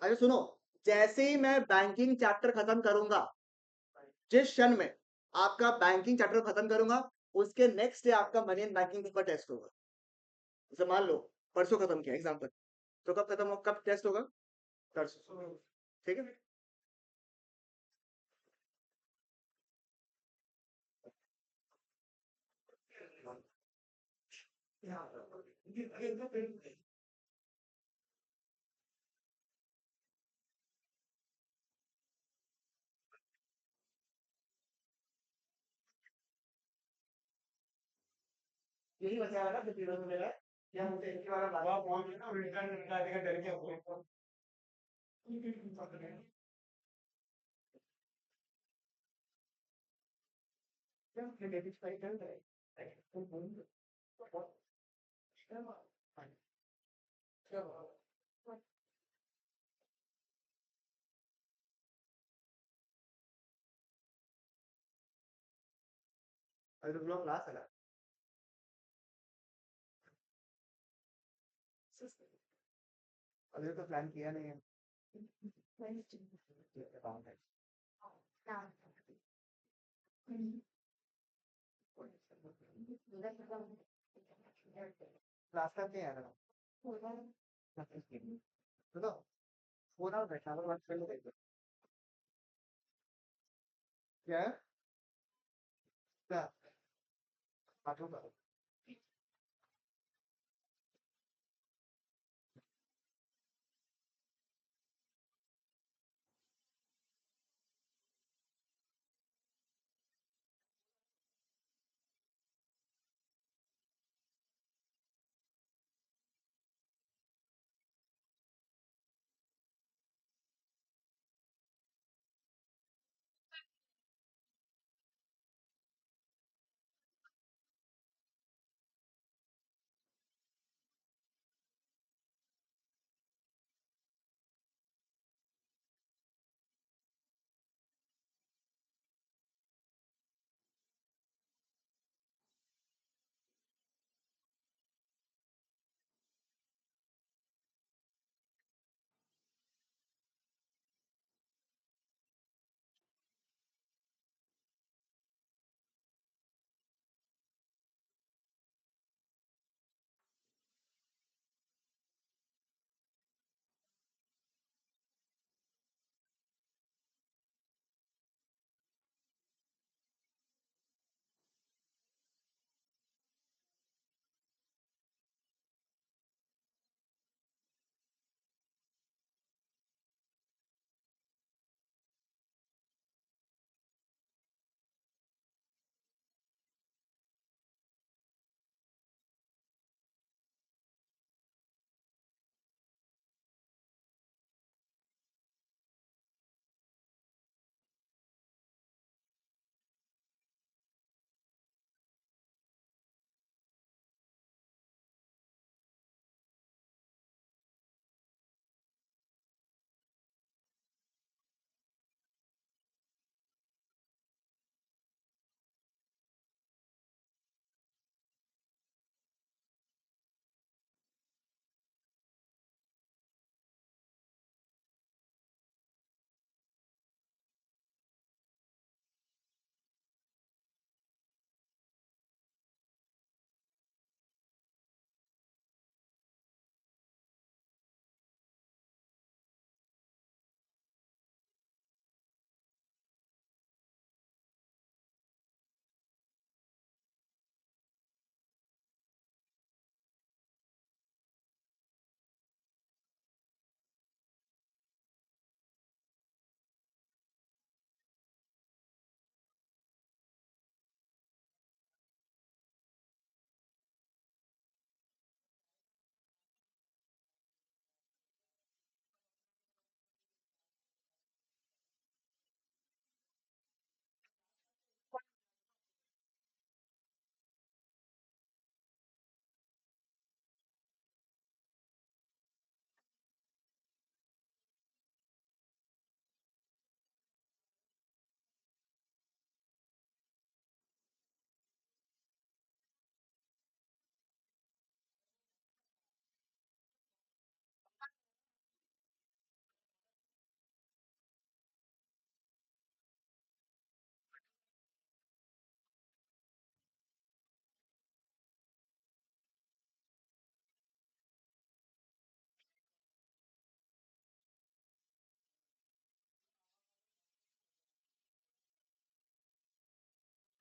अरे सुनो, जैसे ही मैं बैंकिंग चैप्टर खत्म करूंगा, जिस क्षण में आपका बैंकिंग चैप्टर खत्म करूंगा, उसके नेक्स्ट डे आपका मनी इन बैंकिंग का टेस्ट होगा। जैसे मान लो परसों खत्म किया एग्जाम्पल, तो कब खत्म हो, कब टेस्ट होगा? परसों। ठीक है। यही बचा है ना, जो जीरो में मेरा या मुझे एक बार लगा पहुंच ना रिटर्न निकालने का डर के हुए। अरे तुम लोग क्लास है? अभी तो प्लान किया नहीं है। क्लास का क्या है? सुनो, फोन और बैठा लो, बात कर लो। क्या है? क्या बातों का?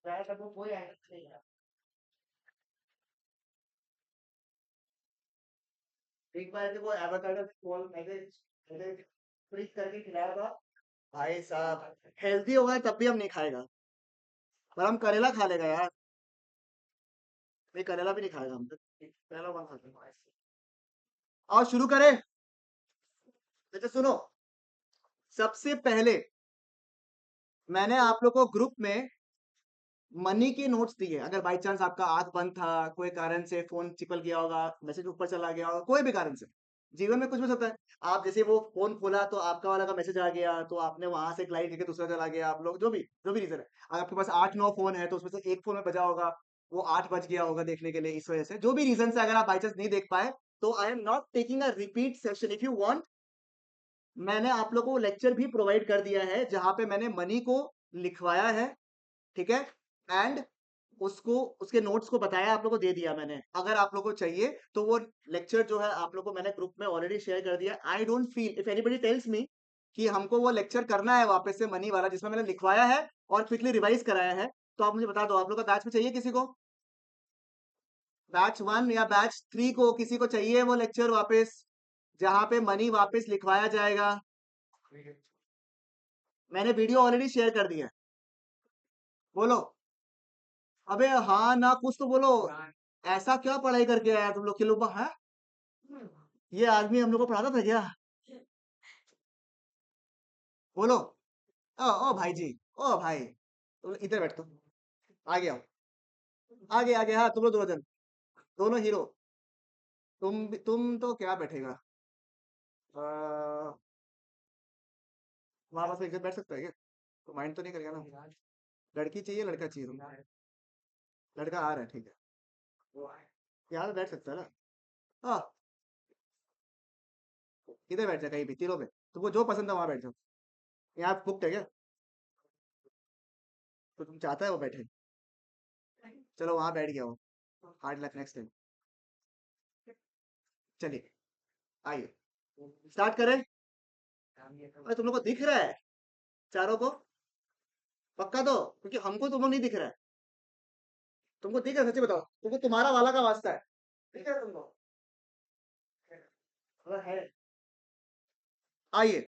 एक बार वो एवोकाडो कॉल मैंने मैंने फ्रीज करके खिलाया था भाई साहब। हेल्दी होगा तब भी हम नहीं खाएगा, पर हम करेला खा लेगा यार। नहीं, करेला भी नहीं खाएगा हम तो, करेला कौन खाता है। और शुरू करें। अच्छा सुनो, सबसे पहले मैंने आप लोग को ग्रुप में मनी के नोट्स दिए। अगर बाई चांस आपका आंख बंद था, कोई कारण से फोन चिपक गया होगा, मैसेज ऊपर चला गया होगा, कोई भी कारण से, जीवन में कुछ भी हो सकता है। आप जैसे वो फोन खोला तो आपका वाला का मैसेज आ गया, तो आपने वहां से एक लाइट लेके दूसरा चला गया, आप लोग जो भी रीजन है। अगर आपके पास 8-9 फोन है तो उसमें से एक फोन में बजा होगा, वो 8 बज गया होगा देखने के लिए, इस वजह से जो भी रीजन से अगर आप बाई चांस नहीं देख पाए, तो I am not taking a repeat session. If you want, मैंने आप लोगों को लेक्चर भी प्रोवाइड कर दिया है जहां पे मैंने मनी को लिखवाया है, ठीक है, एंड उसको उसके नोट्स को बताया, आप लोगों को दे दिया मैंने। अगर आप लोगों को चाहिए तो वो लेक्चर जो है आप लोगों को मैंने ग्रुप में ऑलरेडी शेयर कर दिया। I don't feel if anybody tells me कि हमको वो लेक्चर करना है वापस से मनी वाला जिसमें मैंने लिखवाया है और क्विकली रिवाइज कराया है, तो आप मुझे बता दो। आप लोग का बैच में चाहिए किसी को, बैच 1 या बैच 3 को किसी को चाहिए वो लेक्चर वापस, जहां पे मनी वापस लिखवाया जाएगा। मैंने वीडियो ऑलरेडी शेयर कर दी है। बोलो। अबे हाँ ना, कुछ तो बोलो। ऐसा क्या पढ़ाई करके आया तुम लोग के लोग है? ये आदमी हम लोग को पढ़ाता था क्या? बोलो। ओ भाई जी, ओ भाई, तुम इधर बैठ, तुम आगे आओ, आगे आगे, हाँ तुम लोग दोनों जन, दोनों हीरो। तुम तो क्या बैठेगा, वहां पास में एक जन बैठ सकता है क्या? तो माइंड तो नहीं करेगा ना? लड़की चाहिए लड़का चाहिए तुम? लड़का आ रहा है, ठीक है, यहाँ पे बैठ सकता है ना? हाँ, इधर बैठ जा कहीं भी, तीनों पे तुमको जो पसंद है वहां बैठ जाओ। यहाँ बुक है क्या? तो तुम चाहता है वो बैठे, चलो वहां बैठ गया वो। Hard luck next time. चलिए, आइए स्टार्ट करें। अरे तुम लोग को दिख रहा है चारों को? पक्का तो, क्योंकि हमको तुम लोग नहीं दिख रहा है। तुमको दिख रहा है, सच्ची बताओ, तुमको तुम्हारा वाला का वास्ता है, दिख रहा है तुमको? अगर है, आइए।